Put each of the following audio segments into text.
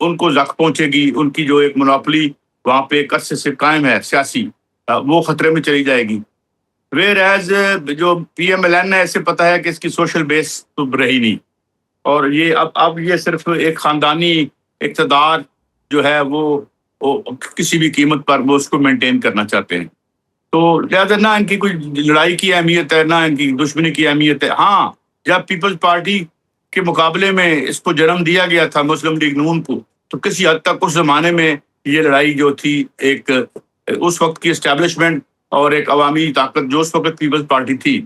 ان کو زخم پہنچے گی, ان کی جو ایک منوپلی وہاں پہ ایک عرصے سے قائم ہے سیاسی, وہ خطرے میں چلی جائے گی. ویئر ایز جو پی ایم ایل این ہے, اسے پتہ ہے کہ اس کی سوشل بیس تو رہی نہیں, اور یہ اب یہ صرف ایک خاندانی اقتدار جو ہے وہ کسی بھی قیمت پر وہ اس کو مینٹین کرنا چاہتے ہیں. تو لہٰذا نہ ان کی کوئی لڑائی کی اہمیت ہے, نہ ان کی دشمنی کی اہمیت ہے. ہاں, جب پیپلز پارٹی کے مقابلے میں اس کو جنم دیا گیا تھا مسلم لیگ نون کو, تو کسی حد تک اس زمانے میں یہ لڑائی جو تھی ایک اس وقت کی اسٹیبلشمنٹ اور ایک عوامی طاقت جو اس وقت پیپلز پارٹی تھی,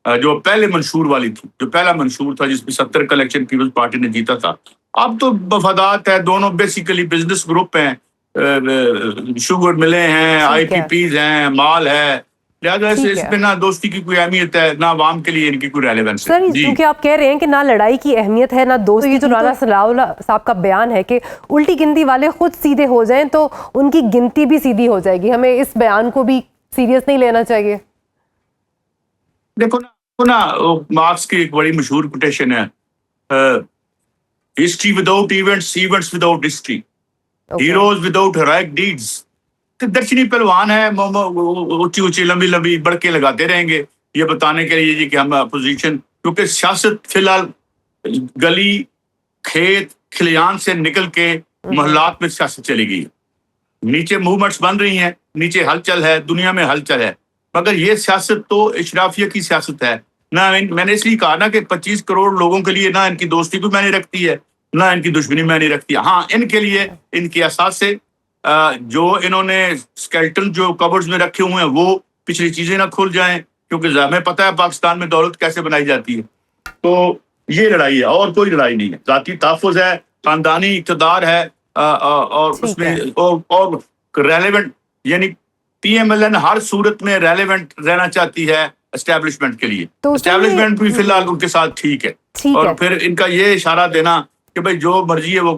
جو پہلے منشور والی تھی, جو پہلا منشور تھا جس میں 70 کا الیکشن پیپلز پارٹی نے جیتا تھا. اب تو مفادات ہے, دونوں بیسیکلی بزنس گروپ ہیں, شوگر ملیں ہیں, آئی پی پیز ہیں, مال ہے, لہٰذا اس پہ نہ دوستی کی کوئی اہمیت ہے, نہ عوام کے لیے ان کی کوئی ریلیونس ہے. سر کیونکہ آپ کہہ رہے ہیں کہ نہ لڑائی کی اہمیت ہے نہ دوستی, جو رانا ثناء اللہ صاحب کا بیان ہے کہ الٹی گنتی والے خود سیدھے ہو جائیں تو ان کی گنتی بھی سیدھی ہو جائے گی, ہمیں اس بیان کو بھی سیریس نہیں لینا چاہیے. دیکھو نا مارکس کی ایک بڑی مشہور کوٹیشن ہے, history without events, events without history, heroes without heroic deeds. درشنی پہلوان ہے, اونچی اونچی لمبی لمبی بڑکے لگاتے رہیں گے یہ بتانے کے لیے کہ ہم اپوزیشن, کیونکہ سیاست فی الحال گلی کھیت کھلیان سے نکل کے محلات میں سیاست چلی گئی. نیچے موومنٹس بن رہی ہیں, نیچے ہلچل ہے, دنیا میں ہلچل ہے, مگر یہ سیاست تو اشرافیہ کی سیاست ہے. نہ میں نے اس لیے کہا نا کہ 25 کروڑ لوگوں کے لیے نہ ان کی دوستی کو معنی رکھتی ہے, نہ ان کی دشمنی معنی رکھتی ہے. ہاں, ان کے لیے ان کے اساس سے جو انہوں نے اسکیلٹن جو کورڈز میں رکھے ہوئے ہیں وہ پچھلی چیزیں نہ کھل جائیں, کیونکہ ہمیں پتہ ہے پاکستان میں دولت کیسے بنائی جاتی ہے. تو یہ لڑائی ہے اور کوئی لڑائی نہیں ہے. ذاتی تحفظ ہے, خاندانی اقتدار ہے, اور اس میں اور ریلیونٹ, یعنی پی ایم ایل این ہر صورت میں ریلیونٹ رہنا چاہتی ہے اسٹیبلشمنٹ کے لیے. اسٹیبلشمنٹ بھی فی الحال ان کے ساتھ ٹھیک ہے, اور پھر ان کا یہ اشارہ دینا کہ بھائی جو مرضی ہے وہ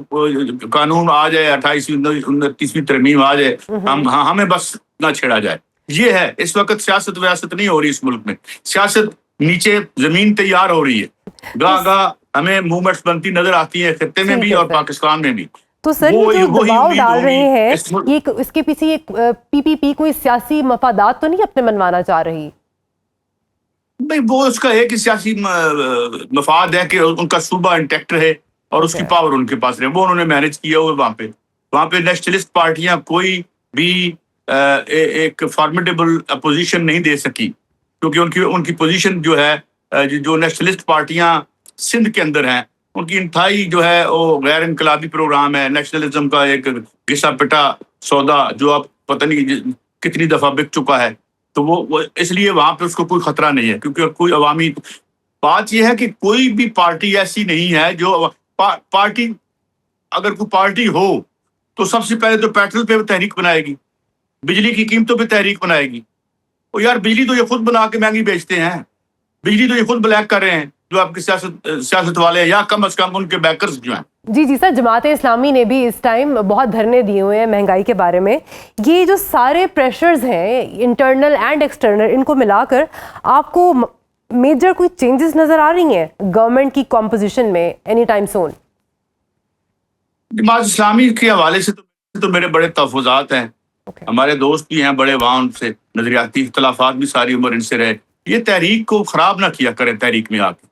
قانون آ جائے, 28ویں 29ویں ترمیم آ جائے, ہمیں بس نہ چھیڑا جائے. یہ ہے اس وقت سیاست ویاست نہیں ہو رہی اس ملک میں, سیاست نیچے زمین تیار ہو رہی ہے. گاہ گاہ ہمیں موومنٹس بنتی نظر آتی ہیں خطے میں بھی اور پاکستان میں بھی. تو سر یہ جو دباؤ ڈال رہے ہیں یہ اس کے پیچھے ایک پی پی پی کوئی سیاسی مفادات تو نہیں اپنے منوانا چاہ رہی؟ نہیں, وہ اس کا ایک سیاسی مفاد ہے کہ ان کا صوبہ انٹیکٹ رہے اور اس کی پاور ان کے پاس رہے. وہ انہوں نے مینج کیا ہوئے وہاں پہ نیشنلسٹ پارٹیاں کوئی بھی ایک فارمیڈیبل اپوزیشن نہیں دے سکی, کیونکہ ان کی پوزیشن جو ہے, جو نیشنلسٹ پارٹیاں سندھ کے اندر ہیں ان کی انتہائی جو ہے وہ غیر انقلابی پروگرام ہے, نیشنلزم کا ایک گھسا پٹا سودا جو اب پتہ نہیں کتنی دفعہ بک چکا ہے. تو وہ اس لیے وہاں پہ اس کو کوئی خطرہ نہیں ہے, کیونکہ کوئی عوامی بات یہ ہے کہ کوئی بھی پارٹی ایسی نہیں ہے جو پارٹی, اگر کوئی پارٹی ہو تو سب سے پہلے تو پیٹرول پہ تحریک بنائے گی, بجلی کی قیمتوں پہ تحریک بنائے گی. اور یار بجلی تو یہ خود بنا کے مہنگی بیچتے ہیں, بجلی تو یہ خود بلیک کر رہے ہیں جو آپ کے سیاست والے ہیں, یا کم از کم ان کے بیکرز جو ہیں. جی سر, جماعت اسلامی نے بھی اس ٹائم بہت دھرنے دیے ہوئے ہیں مہنگائی کے بارے میں. یہ جو سارے پریشرز ہیں انٹرنل اینڈ ایکسٹرنل, ان کو ملا کر آپ کو میجر کوئی چینجز نظر آ رہی ہیں گورنمنٹ کی کمپوزیشن میں any time soon? Jamaat Islami کے حوالے سے تو میرے بڑے تحفظات ہیں. ہمارے دوست بھی ہیں بڑے, وہاں ان سے نظریاتی اختلافات بھی ساری عمر ان سے رہے. یہ تحریک کو خراب نہ کیا کریں تحریک میں آ کے.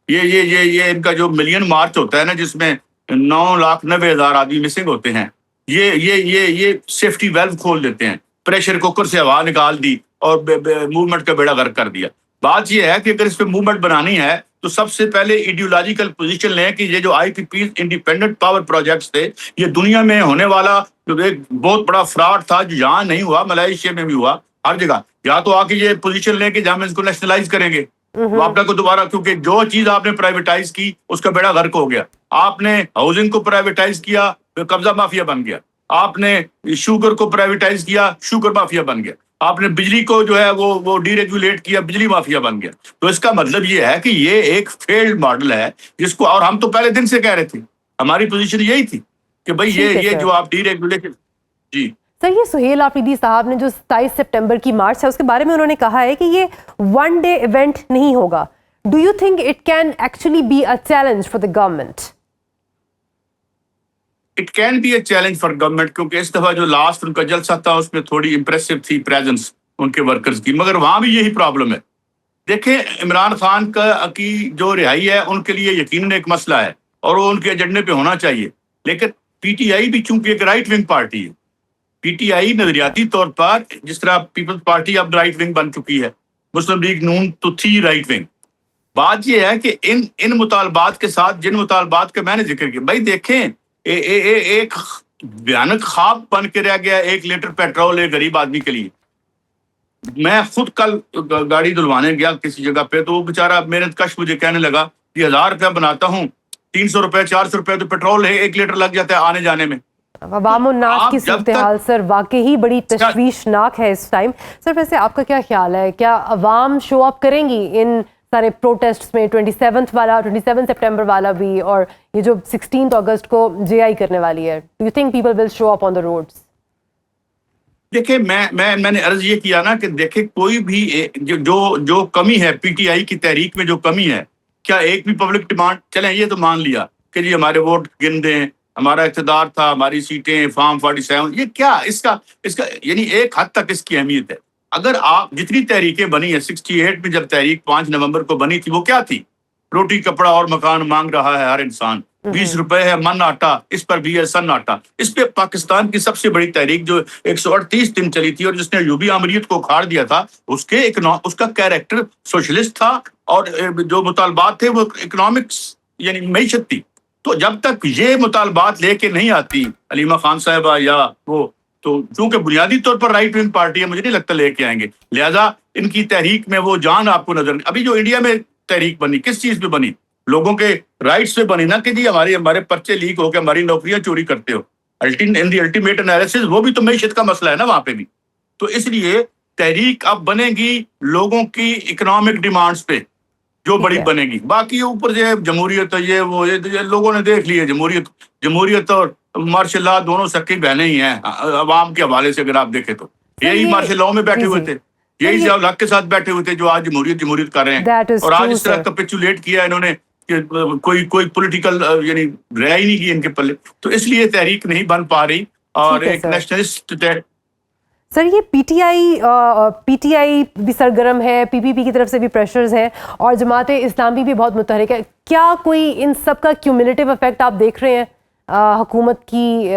یہ ان کا جو ملین مارچ ہوتا ہے نا جس میں 9,90,000 آدمی مسنگ ہوتے ہیں, یہ سیفٹی ویلو کھول دیتے ہیں, پریشر کوکر سے ہوا نکال دی اور موومنٹ کا بیڑا غرق کر دیا. بات یہ ہے کہ اگر اس پہ موومنٹ بنانی ہے تو سب سے پہلے ایڈیولوجیکل پوزیشن لیں کہ یہ جو آئی پی پی انڈیپینڈنٹ پاور پروجیکٹس تھے یہ دنیا میں ہونے والا ایک بہت بڑا فراڈ تھا جو یہاں نہیں ہوا, ملائیشیا میں بھی ہوا, ہر جگہ. یا تو آ کے یہ پوزیشن لیں کہ جہاں ہم اس کو نیشنلائز کریں گے واپڈا کو دوبارہ, کیونکہ جو چیز آپ نے پرائیویٹائز کی اس کا بیڑا غرق ہو گیا. آپ نے ہاؤسنگ کو پرائیویٹائز کیا, قبضہ مافیا بن گیا. آپ نے شوگر کو پرائیویٹائز کیا, شوگر مافیا بن گیا. آپ نے بجلی کو جو ہے وہ ڈی ریگولیٹ کیا, بجلی مافیا بن گیا. تو اس کا مطلب یہ ہے کہ یہ ایک فیلڈ ماڈل ہے جس کو, اور ہم تو پہلے دن سے کہہ رہے تھے, ہماری پوزیشن یہی تھی کہ بھائی یہ جو آپ ڈی ریگولیٹ. جی سر, یہ سہیل آفریدی صاحب نے جو 27 سپٹمبر کی مارچ ہے اس کے بارے میں انہوں نے کہا ہے کہ یہ ون ڈے ایونٹ نہیں ہوگا. Do you think it can actually be a challenge for the government? It can be a challenge for government, کیونکہ اس دفعہ جو لاسٹ ان کا جلسہ تھا اس میں تھوڑی امپریسو تھی پریزنس ان کے ورکرز کی, مگر وہاں بھی یہی پرابلم ہے. دیکھیں عمران خان کی جو رہائی ہے ان کے لیے یقیناً ایک مسئلہ ہے اور وہ ان کے ایجنڈے پہ ہونا چاہیے, لیکن پی ٹی آئی بھی چونکہ ایک رائٹ ونگ پارٹی ہے, پی ٹی آئی نظریاتی طور پر جس طرح پیپلز پارٹی اب رائٹ ونگ بن چکی ہے, مسلم لیگ نون تو تھی رائٹ ونگ. بات یہ ہے کہ ان مطالبات کے ساتھ جن مطالبات کا میں نے ذکر کیا, بھائی دیکھیں ایک بھیانک خواب بن کے رہ گیا 1 لیٹر پیٹرول ایک غریب آدمی کے لیے. میں خود کل گاڑی دھلوانے گیا کسی جگہ پہ, تو وہ بیچارہ محنت کش مجھے کہنے لگا کہ 1000 روپیہ بناتا ہوں, 300 روپے 400 روپے تو پیٹرول ہے 1 لیٹر لگ جاتا ہے آنے جانے میں. عوام الناس کی صورتحال سر واقعی بڑی تشویشناک ہے اس ٹائم. سر ویسے آپ کا کیا خیال ہے, کیا عوام شو اپ کریں گی ان سارے پروٹیسٹ میں, 27 سپٹمبر والا بھی اور یہ جو 16 اگست کو جے آئی کرنے والی ہے؟ Do you think people will show up on the roads? دیکھیں میں نے عرض یہ کیا نا کہ دیکھیں کوئی بھی جو کمی ہے پی ٹی آئی کی تحریک میں, جو کمی ہے, کیا ایک بھی پبلک ڈیمانڈ, چلیں یہ تو مان لیا کہ جی ہمارے ووٹ گن دیں, ہمارا اقتدار تھا, ہماری سیٹیں فارم 47, یہ کیا اس کا یعنی ایک حد تک اس کی اہمیت ہے. اگر آپ جتنی تحریکیں بنی ہیں 68 میں جب تحریک 5 نومبر کو بنی تھی وہ کیا تھی؟ روٹی کپڑا اور مکان مانگ رہا ہے ہر انسان, 20 روپے ہے من آٹا, اس پر بھی ہے سن آٹا. اس پہ پاکستان کی سب سے بڑی تحریک جو 138 دن چلی تھی اور جس نے ایوبی آمریت کو اکھاڑ دیا تھا, اس کا کیریکٹر سوشلسٹ تھا اور جو مطالبات تھے وہ اکنامکس یعنی معیشت تھی. تو جب تک یہ مطالبات لے کے نہیں آتی علیمہ خان صاحبہ یا وہ, تو چونکہ بنیادی طور پر رائٹ ونگ پارٹی ہے, مجھے نہیں لگتا لے کے آئیں گے. لہذا ان کی تحریک میں وہ جان آپ کو نظر نہیں. ابھی جو انڈیا میں تحریک بنی کس چیز پہ بنی؟ لوگوں کے رائٹس پہ بنی نا, کہ جی ہمارے پرچے لیک ہو کے ہماری نوکریاں چوری کرتے ہو. الٹیمیٹ انالیسس وہ بھی تو معیشت کا مسئلہ ہے نا وہاں پہ بھی. تو اس لیے تحریک اب بنے گی لوگوں کی اکنامک ڈیمانڈز پہ جو بڑی بنے گی. باقی اوپر جو جمہوریت یہ لوگوں نے دیکھ لی ہے. جمہوریت اور مارشل لا دونوں سکی بہنیں ہی ہیں عوام کے حوالے سے. اگر آپ دیکھیں تو یہی مارشل لا میں بیٹھے ہوئے تھے, یہی ضیاء الحق کے ساتھ بیٹھے ہوئے تھے جو آج جمہوریت کر رہے ہیں, اور آج اس طرح کیپیچولیٹ کیا انہوں نے کہ کوئی پولیٹیکل یعنی رہا ہی نہیں کی ان کے پلے. تو اس لیے تحریک نہیں بن پا رہی اور ایک نیشنلسٹ. سر یہ پی ٹی آئی بھی سرگرم ہے, پی پی پی کی طرف سے بھی پریشرز ہیں اور جماعت اسلامی بھی بہت متحرک ہے. کیا کوئی ان سب کا کیومولیٹیو افیکٹ آپ دیکھ رہے ہیں حکومت کی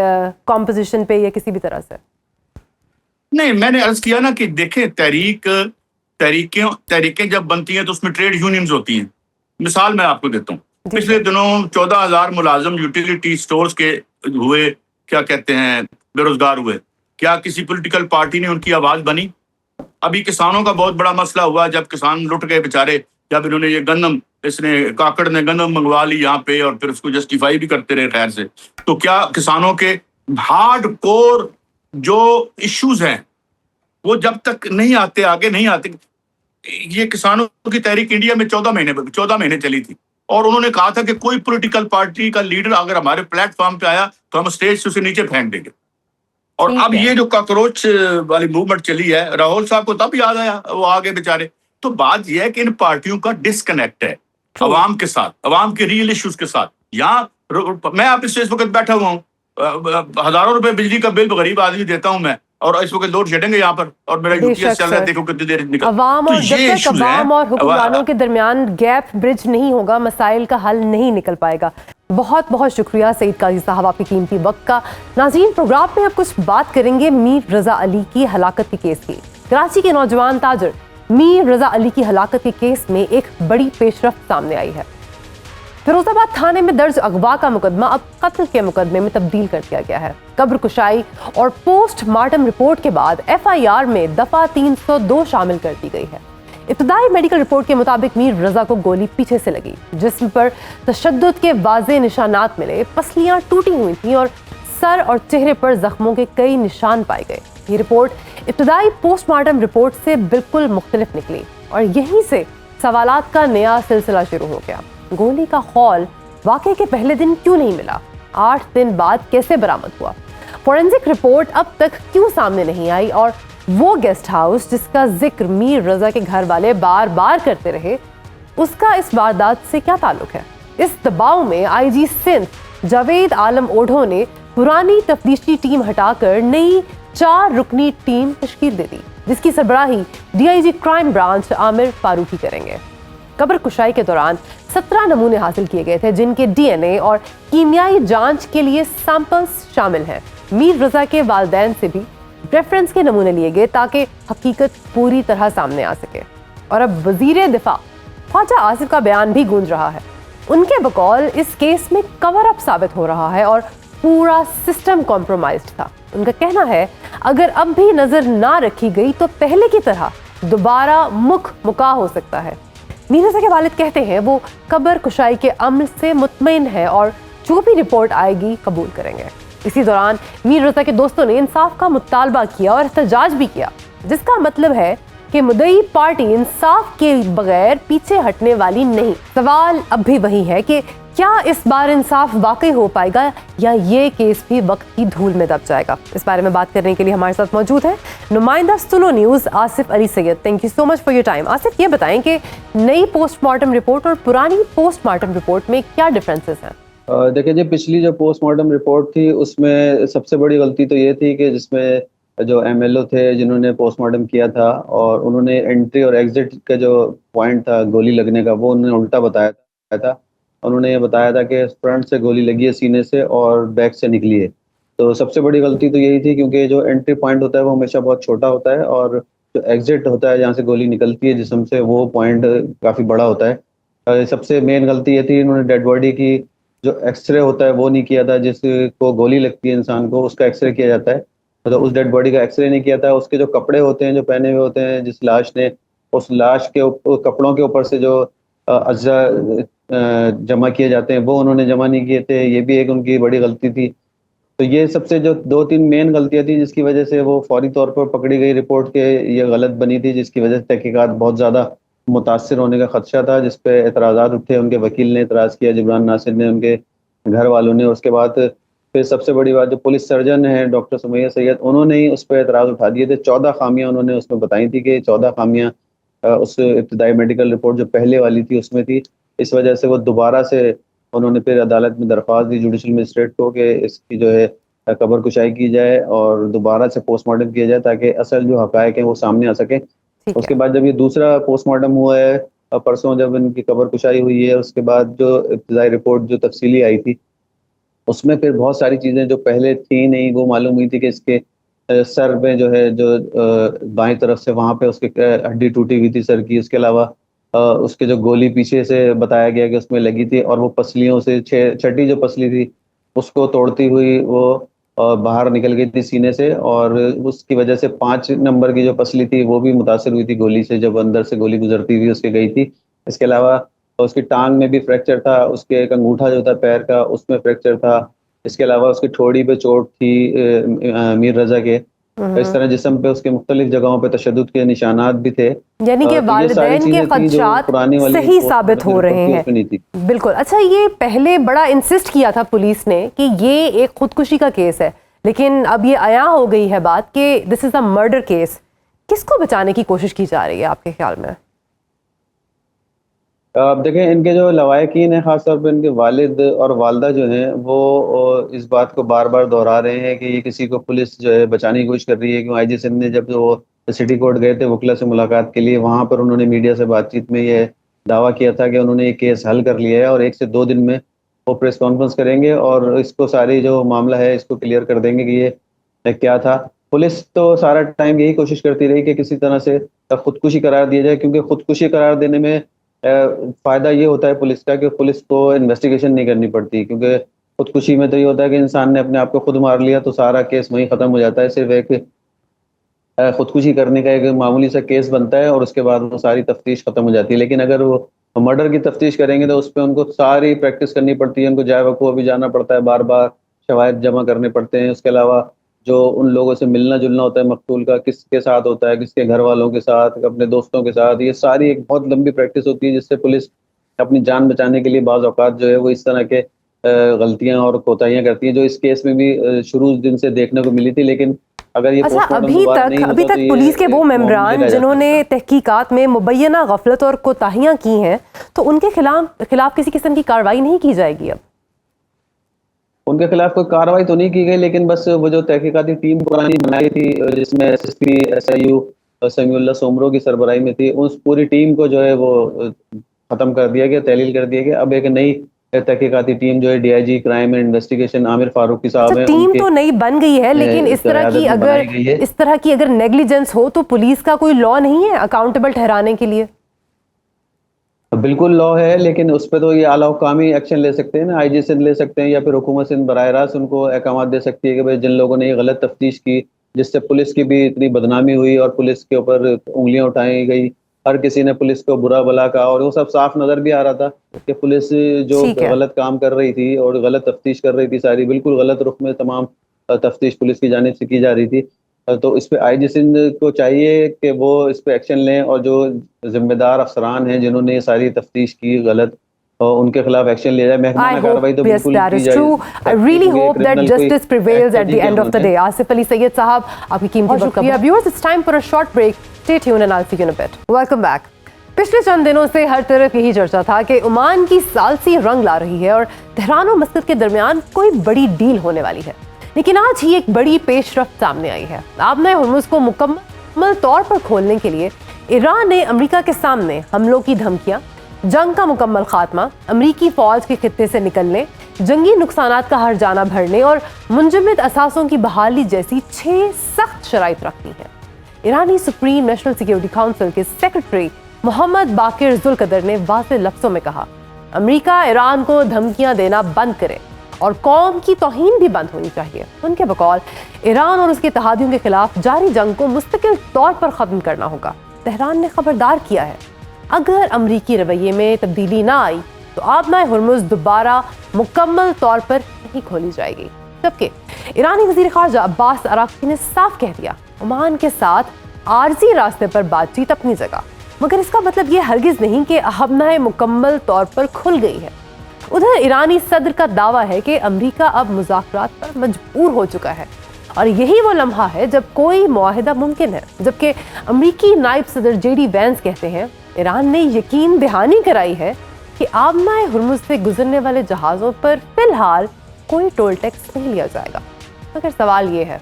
کمپوزیشن پہ یا کسی بھی طرح سے؟ نہیں, میں نے عرض کیا نا کہ دیکھیں تحریکیں جب بنتی ہیں تو اس میں ٹریڈ یونینز ہوتی ہیں. مثال میں آپ کو دیتا ہوں, پچھلے دنوں 14,000 ملازم یوٹیلیٹی سٹورز کے ہوئے, کیا کہتے ہیں, بے روزگار ہوئے. کیا کسی پولیٹیکل پارٹی نے ان کی آواز بنی؟ ابھی کسانوں کا بہت بڑا مسئلہ ہوا جب کسان لٹ گئے بیچارے, جب انہوں نے یہ گندم, کاکڑ نے گندم منگوا لی یہاں پہ اور پھر اس کو جسٹیفائی بھی کرتے رہے خیر سے. تو کیا کسانوں کے ہارڈ کور جو ایشوز ہیں وہ جب تک نہیں آتے, آگے نہیں آتے. یہ کسانوں کی تحریک انڈیا میں 14 مہینے چلی تھی اور انہوں نے کہا تھا کہ کوئی پولیٹیکل پارٹی کا لیڈر اگر ہمارے پلیٹ فارم پہ آیا تو ہم اسٹیج سے اسے نیچے پھینک دیں گے. اور اب یہ جو کاکروچ والی موومنٹ چلی ہے, راہل صاحب کو تب یاد آیا, وہ آگے بیچارے. تو بات یہ ہے کہ ان پارٹیوں کا ڈسکنیکٹ ہے عوام کے ساتھ, عوام کے ریئل ایشوز کے ساتھ. یہاں میں آپ اس وقت بیٹھا ہوا ہوں, ہزاروں روپے بجلی کا بل غریب آدمی دیتا ہوں میں, اور اس وقت لوڈ شیڈنگ ہے یہاں پر, اور میرا یو پی ایس چل رہا ہے, دیکھو کتنی دیر نکل. عوام اور حکمرانوں کے درمیان گیپ برج نہیں ہوگا, مسائل کا حل نہیں نکل پائے گا. بہت بہت شکریہ سعید قاضی صاحب آپ کی قیمتی وقت کا. ناظرین, پروگرام میں اب کچھ بات کریں گے میر رضا علی کی ہلاکت کے کیس کی. کراچی کے نوجوان تاجر میر رضا علی کی ہلاکت کے کیس میں ایک بڑی پیش رفت سامنے آئی ہے. فیروز آباد تھانے میں درج اغوا کا مقدمہ اب قتل کے مقدمے میں تبدیل کر دیا گیا ہے. قبر کشائی اور پوسٹ مارٹم رپورٹ کے بعد ایف آئی آر میں دفعہ 302 شامل کر دی گئی ہے. ابتدائی میڈیکل رپورٹ کے مطابق میر رضا کو گولی پیچھے سے لگی, جسم پر تشدد کے واضح نشانات ملے, پسلیاں ٹوٹی ہوئی تھیں اور سر اور چہرے پر زخموں کے کئی نشان پائے گئے. یہ رپورٹ ابتدائی پوسٹ مارٹم رپورٹ سے بالکل مختلف نکلی اور یہیں سے سوالات کا نیا سلسلہ شروع ہو گیا. گولی کا خول واقعے کے پہلے دن کیوں نہیں ملا؟ 8 دن بعد کیسے برآمد ہوا؟ فورینسک رپورٹ اب تک کیوں سامنے نہیں آئی؟ اور وہ گیسٹ ہاؤس جس کا ذکر میر رضا کے گھر والے بار بار کرتے رہے, اس کا اس واردات سے کیا تعلق ہے؟ اس دباؤ میں آئی جی سندھ جاوید عالم اوڈھو نے پرانی تفتیشی ٹیم ہٹا کر نئی 4 رکنی ٹیم تشکیل دے دی، جس کی سربراہی DIG کرائم برانچ عامر فاروقی کریں گے۔ قبر کشائی کے دوران 17 نمونے حاصل کیے گئے تھے، جن کے DNA اور کیمیائی جانچ کے لیے سیمپلز شامل ہیں۔ میر رضا کے والدین سے بھی ریفرنس کے نمونے لیے گئے تاکہ حقیقت پوری طرح سامنے آ سکے۔ اور اب وزیر دفاع خواجہ آصف کا بیان بھی گونج رہا ہے۔ ان کے بقول اس کیس میں کور اپ ثابت ہو رہا ہے اور پورا سسٹم کمپرومائزڈ تھا۔ ان کا کہنا ہے اگر اب بھی نظر نہ رکھی گئی تو پہلے کی طرح دوبارہ مکا ہو سکتا ہے۔ میر رضا کے والد کہتے ہیں وہ قبر کشائی کے عمل سے مطمئن ہے اور جو بھی رپورٹ آئے گی قبول کریں گے۔ اسی دوران میر رضا کے دوستوں نے انصاف کا مطالبہ کیا اور احتجاج بھی کیا، جس کا مطلب ہے کہ مدعی پارٹی انصاف کے بغیر پیچھے ہٹنے والی نہیں۔ سوال اب بھی وہی ہے کہ کیا اس بار انصاف واقعی ہو پائے گا یا یہ کیس بھی وقت کی دھول میں دب جائے گا؟ اس بارے میں بات کرنے کے لیے ہمارے ساتھ موجود ہیں نمائندہ سنو news Asif Ali Syed. Thank you so much for your time. Asif, یہ بتائیں کہ نئی پوسٹ مارٹم رپورٹ اور پرانی پوسٹ مارٹم رپورٹ میں کیا ڈفرینسز ہیں؟ دیکھیں جی، پچھلی جو پوسٹ مارٹم رپورٹ تھی اس میں سب سے بڑی غلطی تو یہ تھی کہ جس میں جو MLO تھے جنہوں نے پوسٹ مارٹم کیا تھا اور انہوں نے انٹری اور ایگزٹ کا جو پوائنٹ تھا گولی لگنے کا وہ انہوں نے الٹا بتایا تھا۔ انہوں نے یہ بتایا تھا کہ فرنٹ سے گولی لگی ہے سینے سے اور بیک سے نکلی ہے۔ تو سب سے بڑی غلطی تو یہی تھی، کیونکہ جو انٹری پوائنٹ ہوتا ہے وہ ہمیشہ بہت چھوٹا ہوتا ہے اور جو ایگزٹ ہوتا ہے جہاں سے گولی نکلتی ہے جسم سے وہ پوائنٹ کافی بڑا ہوتا ہے۔ سب سے مین غلطی یہ تھی، انہوں نے ڈیڈ باڈی کی جو ایکس رے ہوتا ہے وہ نہیں کیا تھا، جس کو گولی لگتی ہے انسان کو اس کا ایکس رے کیا جاتا ہے، مطلب اس ڈیڈ باڈی کا ایکس رے نہیں کیا تھا۔ اس کے جو کپڑے ہوتے ہیں جو پہنے ہوئے ہوتے ہیں جس لاش نے، اس لاش کے کپڑوں کے اوپر سے جو اجزاء جمع کیے جاتے ہیں وہ انہوں نے جمع نہیں کیے تھے، یہ بھی ایک ان کی بڑی غلطی تھی۔ تو یہ سب سے جو 2-3 مین غلطیاں تھیں جس کی وجہ سے وہ فوری طور پر پکڑی گئی رپورٹ کے یہ غلط بنی تھی، جس کی وجہ سے تحقیقات بہت زیادہ متاثر ہونے کا خدشہ تھا، جس پہ اعتراضات اٹھے۔ ان کے وکیل نے اعتراض کیا، جبران ناصر نے، ان کے گھر والوں نے۔ اس کے بعد پھر سب سے بڑی بات جو پولیس سرجن ہیں ڈاکٹر سمیہ سید، انہوں نے ہی اس پہ اعتراض اٹھا دیے تھے۔ 14 خامیاں انہوں نے اس میں بتائی تھی کہ 14 خامیاں اس ابتدائی میڈیکل رپورٹ جو پہلے والی تھی اس میں تھی۔ اس وجہ سے وہ دوبارہ سے انہوں نے پھر عدالت میں درخواست دی جوڈیشل مجسٹریٹ کو کہ اس کی جو ہے قبر کشائی کی جائے اور دوبارہ سے پوسٹ مارٹم کیا جائے تاکہ اصل جو حقائق ہیں وہ سامنے آ سکیں۔ اس کے بعد جب یہ دوسرا پوسٹ مارٹم ہوا ہے پرسوں، جب ان کی قبر کشائی ہوئی ہے، اس کے بعد جو ابتدائی رپورٹ جو تفصیلی آئی تھی اس میں پھر بہت ساری چیزیں جو پہلے تھیں نہیں وہ معلوم ہوئی تھی کہ اس کے سر میں جو ہے جو بائیں طرف سے وہاں پہ اس کی ہڈی ٹوٹی ہوئی تھی سر کی۔ اس کے علاوہ اس کے جو گولی پیچھے سے بتایا گیا کہ اس میں لگی تھی اور وہ پسلیوں سے چھٹی جو پسلی تھی اس کو توڑتی ہوئی وہ باہر نکل گئی تھی سینے سے، اور اس کی وجہ سے 5 نمبر کی جو پسلی تھی وہ بھی متاثر ہوئی تھی گولی سے، جب اندر سے گولی گزرتی ہوئی اس کے گئی تھی۔ اس کے علاوہ اس کی ٹانگ میں بھی فریکچر تھا، اس کے ایک انگوٹھا جو تھا پیر کا اس میں فریکچر تھا۔ اس کے علاوہ اس کی ٹھوڑی پہ چوٹ تھی میر رضا کے۔ اس طرح جسم پہ اس کے مختلف جگہوں پہ تشدد کے نشانات بھی تھے، یعنی کہ والدین کے خدشات صحیح ثابت ہو رہے ہیں۔ بالکل۔ اچھا، یہ پہلے بڑا انسسٹ کیا تھا پولیس نے کہ یہ ایک خودکشی کا کیس ہے، لیکن اب یہ عیاں ہو گئی ہے بات کہ دس از اے مرڈر کیس۔ کس کو بچانے کی کوشش کی جا رہی ہے آپ کے خیال میں؟ اب دیکھیں، ان کے جو لواحقین ہیں خاص طور پہ ان کے والد اور والدہ جو ہیں وہ اس بات کو بار بار دہرا رہے ہیں کہ یہ کسی کو پولیس جو ہے بچانے کی کوشش کر رہی ہے۔ کیوں IG سندھ نے جب وہ سٹی کورٹ گئے تھے وکلا سے ملاقات کے لیے، وہاں پر انہوں نے میڈیا سے بات چیت میں یہ دعویٰ کیا تھا کہ انہوں نے یہ کیس حل کر لیا ہے اور 1 سے 2 دن میں وہ پریس کانفرنس کریں گے اور اس کو ساری جو معاملہ ہے اس کو کلیئر کر دیں گے کہ یہ کیا تھا۔ پولیس تو سارا ٹائم یہی کوشش کرتی رہی کہ کسی طرح سے خودکشی قرار دیا جائے، کیونکہ خودکشی قرار دینے میں فائدہ یہ ہوتا ہے پولیس کا کہ پولیس کو انویسٹیگیشن نہیں کرنی پڑتی، کیونکہ خودکشی میں تو یہ ہوتا ہے کہ انسان نے اپنے آپ کو خود مار لیا تو سارا کیس وہیں ختم ہو جاتا ہے۔ صرف ایک خودکشی کرنے کا ایک معمولی سا کیس بنتا ہے اور اس کے بعد وہ ساری تفتیش ختم ہو جاتی ہے۔ لیکن اگر وہ مرڈر کی تفتیش کریں گے تو اس پہ ان کو ساری پریکٹس کرنی پڑتی ہے، ان کو جائے وقوع بھی جانا پڑتا ہے، بار بار شواہد جمع کرنے پڑتے ہیں۔ اس کے علاوہ جو ان لوگوں سے ملنا جلنا ہوتا ہے مقتول کا، کس کے ساتھ ہوتا ہے، کس کے گھر والوں کے ساتھ، اپنے دوستوں کے ساتھ، یہ ساری ایک بہت لمبی پریکٹس ہوتی ہے جس سے پولیس اپنی جان بچانے کے لیے بعض اوقات جو ہے وہ اس طرح کے غلطیاں اور کوتاہیاں کرتی ہیں، جو اس کیس میں بھی شروع دن سے دیکھنے کو ملی تھی۔ لیکن اگر یہ ابھی تک پولیس کے وہ ممبران جنہوں نے تحقیقات میں مبینہ غفلت اور کوتاہیاں کی ہیں تو ان کے خلاف کسی قسم کی کارروائی نہیں کی جائے گی؟ اب ان کے خلاف کوئی کاروائی تو نہیں کی گئی، لیکن بس وہ جو تحقیقاتی ٹیم پرانی بنائی تھی جس میں SSP سمیع اللہ سومرو کی سربراہی میں تھی، اس پوری ٹیم کو جو ہے وہ ختم کر دیا گیا، تحلیل کر دیا گیا. اب ایک نئی تحقیقاتی ٹیم جو ہے DIG کرائم اینڈ انویسٹیگیشن عامر فاروقی صاحب ہیں، ٹیم تو نئی بن گئی ہے، لیکن اس طرح کی اگر نیگلیجنس ہو تو پولیس کا کوئی لا نہیں ہے اکاؤنٹیبل ٹھہرانے کے لیے؟ بالکل لا ہے، لیکن اس پہ تو یہ اعلیٰ حکامی ایکشن لے سکتے ہیں نا، IG سندھ لے سکتے ہیں، یا پھر حکومت سندھ براہ راست ان کو احکامات دے سکتی ہے کہ بھائی جن لوگوں نے یہ غلط تفتیش کی جس سے پولیس کی بھی اتنی بدنامی ہوئی اور پولیس کے اوپر انگلیاں اٹھائی گئی، ہر کسی نے پولیس کو برا بلا کہا، اور وہ سب صاف نظر بھی آ رہا تھا کہ پولیس جو غلط کام کر رہی تھی اور غلط تفتیش کر رہی تھی ساری، بالکل غلط رخ میں تمام تفتیش پولیس کی جانب سے کی جا رہی تھی. تو اس پہ IG سندھ کو چاہیے کہ وہ اس پہ ایکشن لیں، اور جو ذمہ دار افسران ہیں جنہوں نے یہ ساری تفتیش کی غلط، ان کے خلاف ایکشن لیا جائے. محکمانہ کارروائی تو بالکل کی جائے. I really hope that justice prevails at the end of the day. Asif علی سید صاحب، آپ کی قیمتی وقت کا شکریہ. Viewers, it's time for a short break. Stay tuned and I'll see you in a bit. Welcome back. پچھلے چند دنوں سے ہر طرف یہی چرچا تھا کہ عمان کی ثالثی رنگ لا رہی ہے اور تہران و مسقط کے درمیان کوئی بڑی ڈیل ہونے والی ہے، لیکن آج ہی ایک بڑی پیش رفت سامنے آئی ہے. آبنۂ ہرمز کو مکمل طور پر کھولنے کے لیے ایران نے امریکہ کے سامنے حملوں کی دھمکیاں، جنگ کا مکمل خاتمہ، امریکی فوج کے خطے سے نکلنے، جنگی نقصانات کا ہر جانہ بھرنے اور منجمد اثاثوں کی بحالی جیسی 6 سخت شرائط رکھتی ہیں. ایرانی سپریم نیشنل سیکیورٹی کونسل کے سیکرٹری محمد باقر ذوالقدر نے واضح لفظوں میں کہا، امریکہ ایران کو دھمکیاں دینا بند کرے اور قوم کی توہین بھی بند ہونی چاہیے. ان کے بقول ایران اور اس کے اتحادیوں کے خلاف جاری جنگ کو مستقل طور پر ختم کرنا ہوگا. تہران نے خبردار کیا ہے، اگر امریکی رویے میں تبدیلی نہ آئی تو آبنۂ ہرمز دوبارہ مکمل طور پر نہیں کھولی جائے گی. جبکہ ایرانی وزیر خارجہ عباس عراقچی نے صاف کہہ دیا، عمان کے ساتھ عارضی راستے پر بات چیت اپنی جگہ، مگر اس کا مطلب یہ ہرگز نہیں کہ آبنۂ مکمل طور پر کھل گئی ہے. ادھر ایرانی صدر کا دعویٰ ہے کہ امریکہ اب مذاکرات پر مجبور ہو چکا ہے اور یہی وہ لمحہ ہے جب کوئی معاہدہ ممکن ہے، جبکہ امریکی نائب صدر JD وینس کہتے ہیں ایران نے یقین دہانی کرائی ہے کہ آبنۂ ہرمز سے گزرنے والے جہازوں پر فی الحال کوئی ٹول ٹیکس نہیں لیا جائے گا. مگر سوال یہ ہے،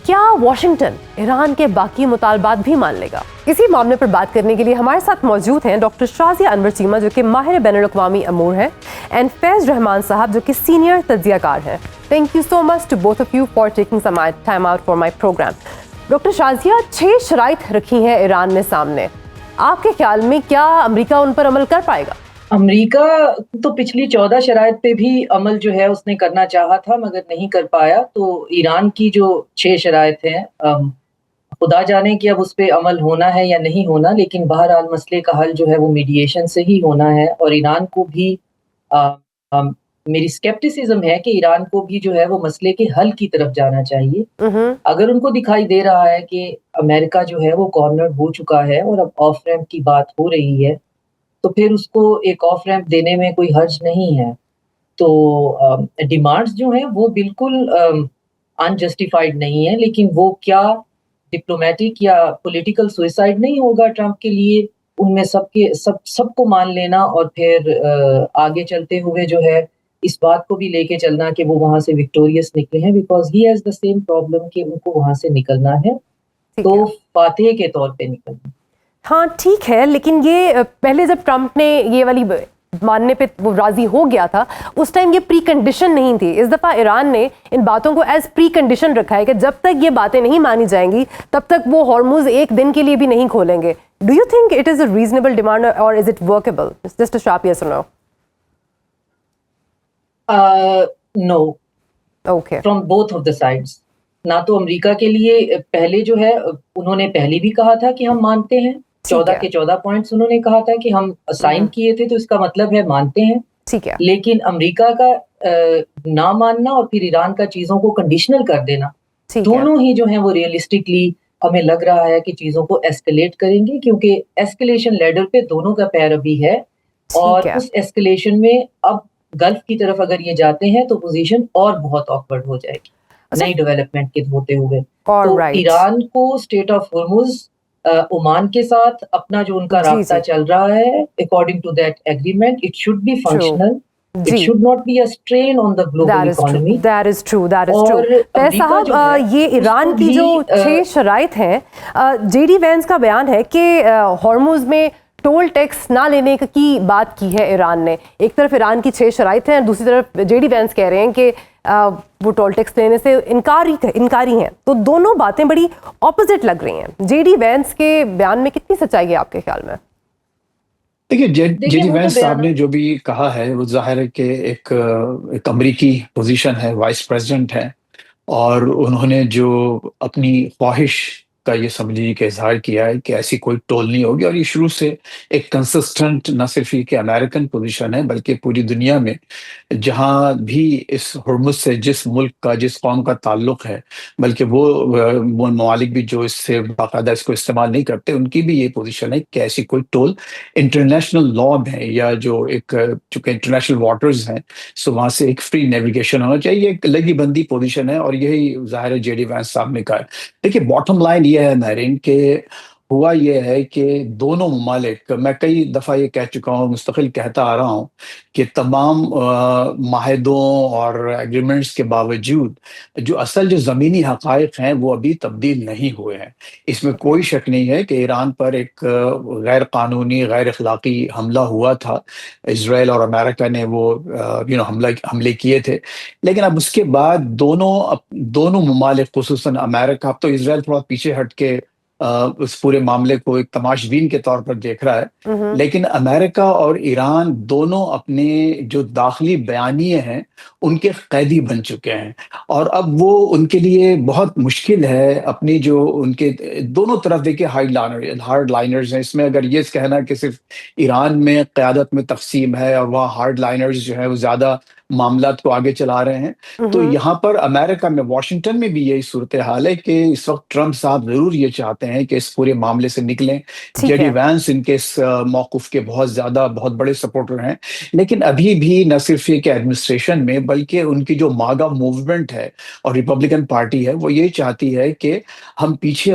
کیا واشنگٹن ایران کے باقی مطالبات بھی مان لے گا؟ اسی معاملے پر بات کرنے کے لیے ہمارے ساتھ موجود ہیں ڈاکٹر شازیہ انور چیمہ جو کہ ماہر بین الاقوامی امور ہیں، اینڈ فیض رحمان صاحب جو کہ سینئر تجزیہ کار ہیں. Thank you so much to both of you for taking some time out for my program. Doctor Shazia, 6 شرائط رکھی ہیں ایران نے سامنے، آپ کے خیال میں کیا امریکہ ان پر عمل کر پائے گا؟ امریکہ تو پچھلی 14 شرائط پہ بھی عمل جو ہے اس نے کرنا چاہا تھا مگر نہیں کر پایا. تو ایران کی جو 6 شرائط ہیں خدا جانے کہ اب اس پہ عمل ہونا ہے یا نہیں ہونا، لیکن بہرحال مسئلے کا حل جو ہے وہ میڈیشن سے ہی ہونا ہے. اور ایران کو بھی میری سکیپٹسزم ہے کہ ایران کو بھی جو ہے وہ مسئلے کے حل کی طرف جانا چاہیے. اگر ان کو دکھائی دے رہا ہے کہ امریکہ جو ہے وہ کارنر ہو چکا ہے اور اب آف ریمپ کی بات ہو رہی ہے تو پھر اس کو ایک آف ریمپ دینے میں کوئی حرج نہیں ہے. تو ڈیمانڈز جو ہیں وہ بالکل انجسٹیفائڈ نہیں ہیں، لیکن وہ کیا ڈپلومیٹک یا پولیٹیکل سوئسائڈ نہیں ہوگا ٹرمپ کے لیے ان میں سب کو مان لینا اور پھر آگے چلتے ہوئے جو ہے اس بات کو بھی لے کے چلنا کہ وہ وہاں سے وکٹوریس نکلے ہیں، because he has the same problem کہ ان کو وہاں سے نکلنا ہے تو فاتح کے طور پہ نکلنا. ہاں ٹھیک ہے، لیکن یہ پہلے جب ٹرمپ نے یہ والی ماننے پہ وہ راضی ہو گیا تھا اس ٹائم یہ پری کنڈیشن نہیں تھی. اس دفعہ ایران نے ان باتوں کو ایز پری کنڈیشن رکھا ہے کہ جب تک یہ باتیں نہیں مانی جائیں گی تب تک وہ ہارموز ایک دن کے لیے بھی نہیں کھولیں گے. Do you think it is a reasonable demand اور is it workable? Just a sharp yes اور no. No, okay, from both of the sides. نہ تو امریکہ کے لیے پہلے جو ہے انہوں نے پہلے بھی کہا تھا کہ ہم مانتے ہیں 14 کے 14 پوائنٹس انہوں نے کہا تھا کہ ہم اسائن کیے تھے تو اس کا مطلب ہے مانتے ہیں. ٹھیک ہے، لیکن امریکہ کا نہ ماننا اور پھر ایران کا چیزوں کو کنڈیشنل کر دینا دونوں ہی جو ہیں وہ ریئلسٹکلی ہمیں لگ رہا ہے کہ چیزوں کو ایسکلیٹ کریں گے، کیونکہ ایسکلیشن لیڈر پہ دونوں کا پیر ابھی ہے اور اس ایسکلیشن میں اب گلف کی طرف اگر یہ جاتے ہیں تو پوزیشن اور بہت آکورڈ ہو جائے گی نئی ڈیولپمنٹ کے ہوتے ہوئے. تو ایران کو اسٹیٹ آف ہرمز عمان کے ساتھ اپنا جو ان کا رابطہ چل رہا ہے according to that agreement it should be functional. It should not be a strain on the global economy. That is true. اور فیض صاحب یہ ایران کی جو 6 شرائط ہیں, جے ڈی وینس کا بیان ہے کہ ہارموز میں ٹول ٹیکس نہ لینے کی بات کی ہے ایران نے. ایک طرف ایران کی 6 شرائط ہیں, دوسری طرف جے ڈی وینس کہہ رہے ہیں کہ وہ ٹول ٹیکس لینے سے انکاری ہیں. تو دونوں باتیں بڑی اپوزٹ لگ رہی ہیں. جے ڈی وینس کے بیان میں کتنی سچائی ہے آپ کے خیال میں؟ دیکھیے جے ڈی وینس صاحب نے جو بھی کہا ہے وہ ظاہر ہے کہ ایک امریکی پوزیشن ہے, وائس پریزیڈنٹ ہے, اور انہوں نے جو اپنی خواہش کا یہ سمجھنے کا اظہار کیا ہے کہ ایسی کوئی ٹول نہیں ہوگی, اور یہ شروع سے ایک کنسسٹنٹ نہ صرف یہ کہ امریکن پوزیشن ہے بلکہ پوری دنیا میں جہاں بھی اس ہرمز سے جس ملک کا جس قوم کا تعلق ہے, بلکہ وہ ممالک بھی جو اس سے باقاعدہ اس کو استعمال نہیں کرتے, ان کی بھی یہ پوزیشن ہے کہ ایسی کوئی ٹول انٹرنیشنل لا میں یا جو ایک چونکہ انٹرنیشنل واٹرز ہیں سو وہاں سے ایک فری نیویگیشن ہونا چاہیے. ایک لگی بندی پوزیشن ہے, اور یہی ظاہر جے ڈی وینس صاحب نے کہا ہے. دیکھیے باٹم لائن یہ ہے مہرین کہ ہوا یہ ہے کہ دونوں ممالک, میں کئی دفعہ یہ کہہ چکا ہوں, مستقل کہتا آ رہا ہوں کہ تمام معاہدوں اور ایگریمنٹس کے باوجود جو اصل جو زمینی حقائق ہیں وہ ابھی تبدیل نہیں ہوئے ہیں. اس میں کوئی شک نہیں ہے کہ ایران پر ایک غیر قانونی غیر اخلاقی حملہ ہوا تھا, اسرائیل اور امریکہ نے وہ حملے کیے تھے, لیکن اب اس کے بعد دونوں ممالک خصوصاً امریکہ, اب تو اسرائیل تھوڑا پیچھے ہٹ کے اس پورے معاملے کو ایک تماشبین کے طور پر دیکھ رہا ہے, لیکن امریکہ اور ایران دونوں اپنے جو داخلی بیانیے ہیں ان کے قیدی بن چکے ہیں, اور اب وہ ان کے لیے بہت مشکل ہے اپنی جو ان کے دونوں طرف دیکھیں ہارڈ لائنرز ہیں. اس میں اگر یہ کہنا کہ صرف ایران میں قیادت میں تقسیم ہے اور وہاں ہارڈ لائنرز جو ہیں وہ زیادہ معاملات کو آگے چلا رہے ہیں, تو یہاں پر امریکہ میں واشنگٹن میں بھی یہی صورتحال ہے کہ اس وقت ٹرمپ صاحب ضرور یہ چاہتے ہیں کہ اس پورے معاملے سے نکلیں. جے ڈی وینس ان کے اس موقف کے بہت بڑے سپورٹر ہیں, لیکن ابھی بھی نہ صرف یہ کہ ایڈمنسٹریشن میں بلکہ ان کی جو ماگا موومنٹ ہے اور ریپبلکن پارٹی ہے وہ یہ چاہتی ہے کہ ہم پیچھے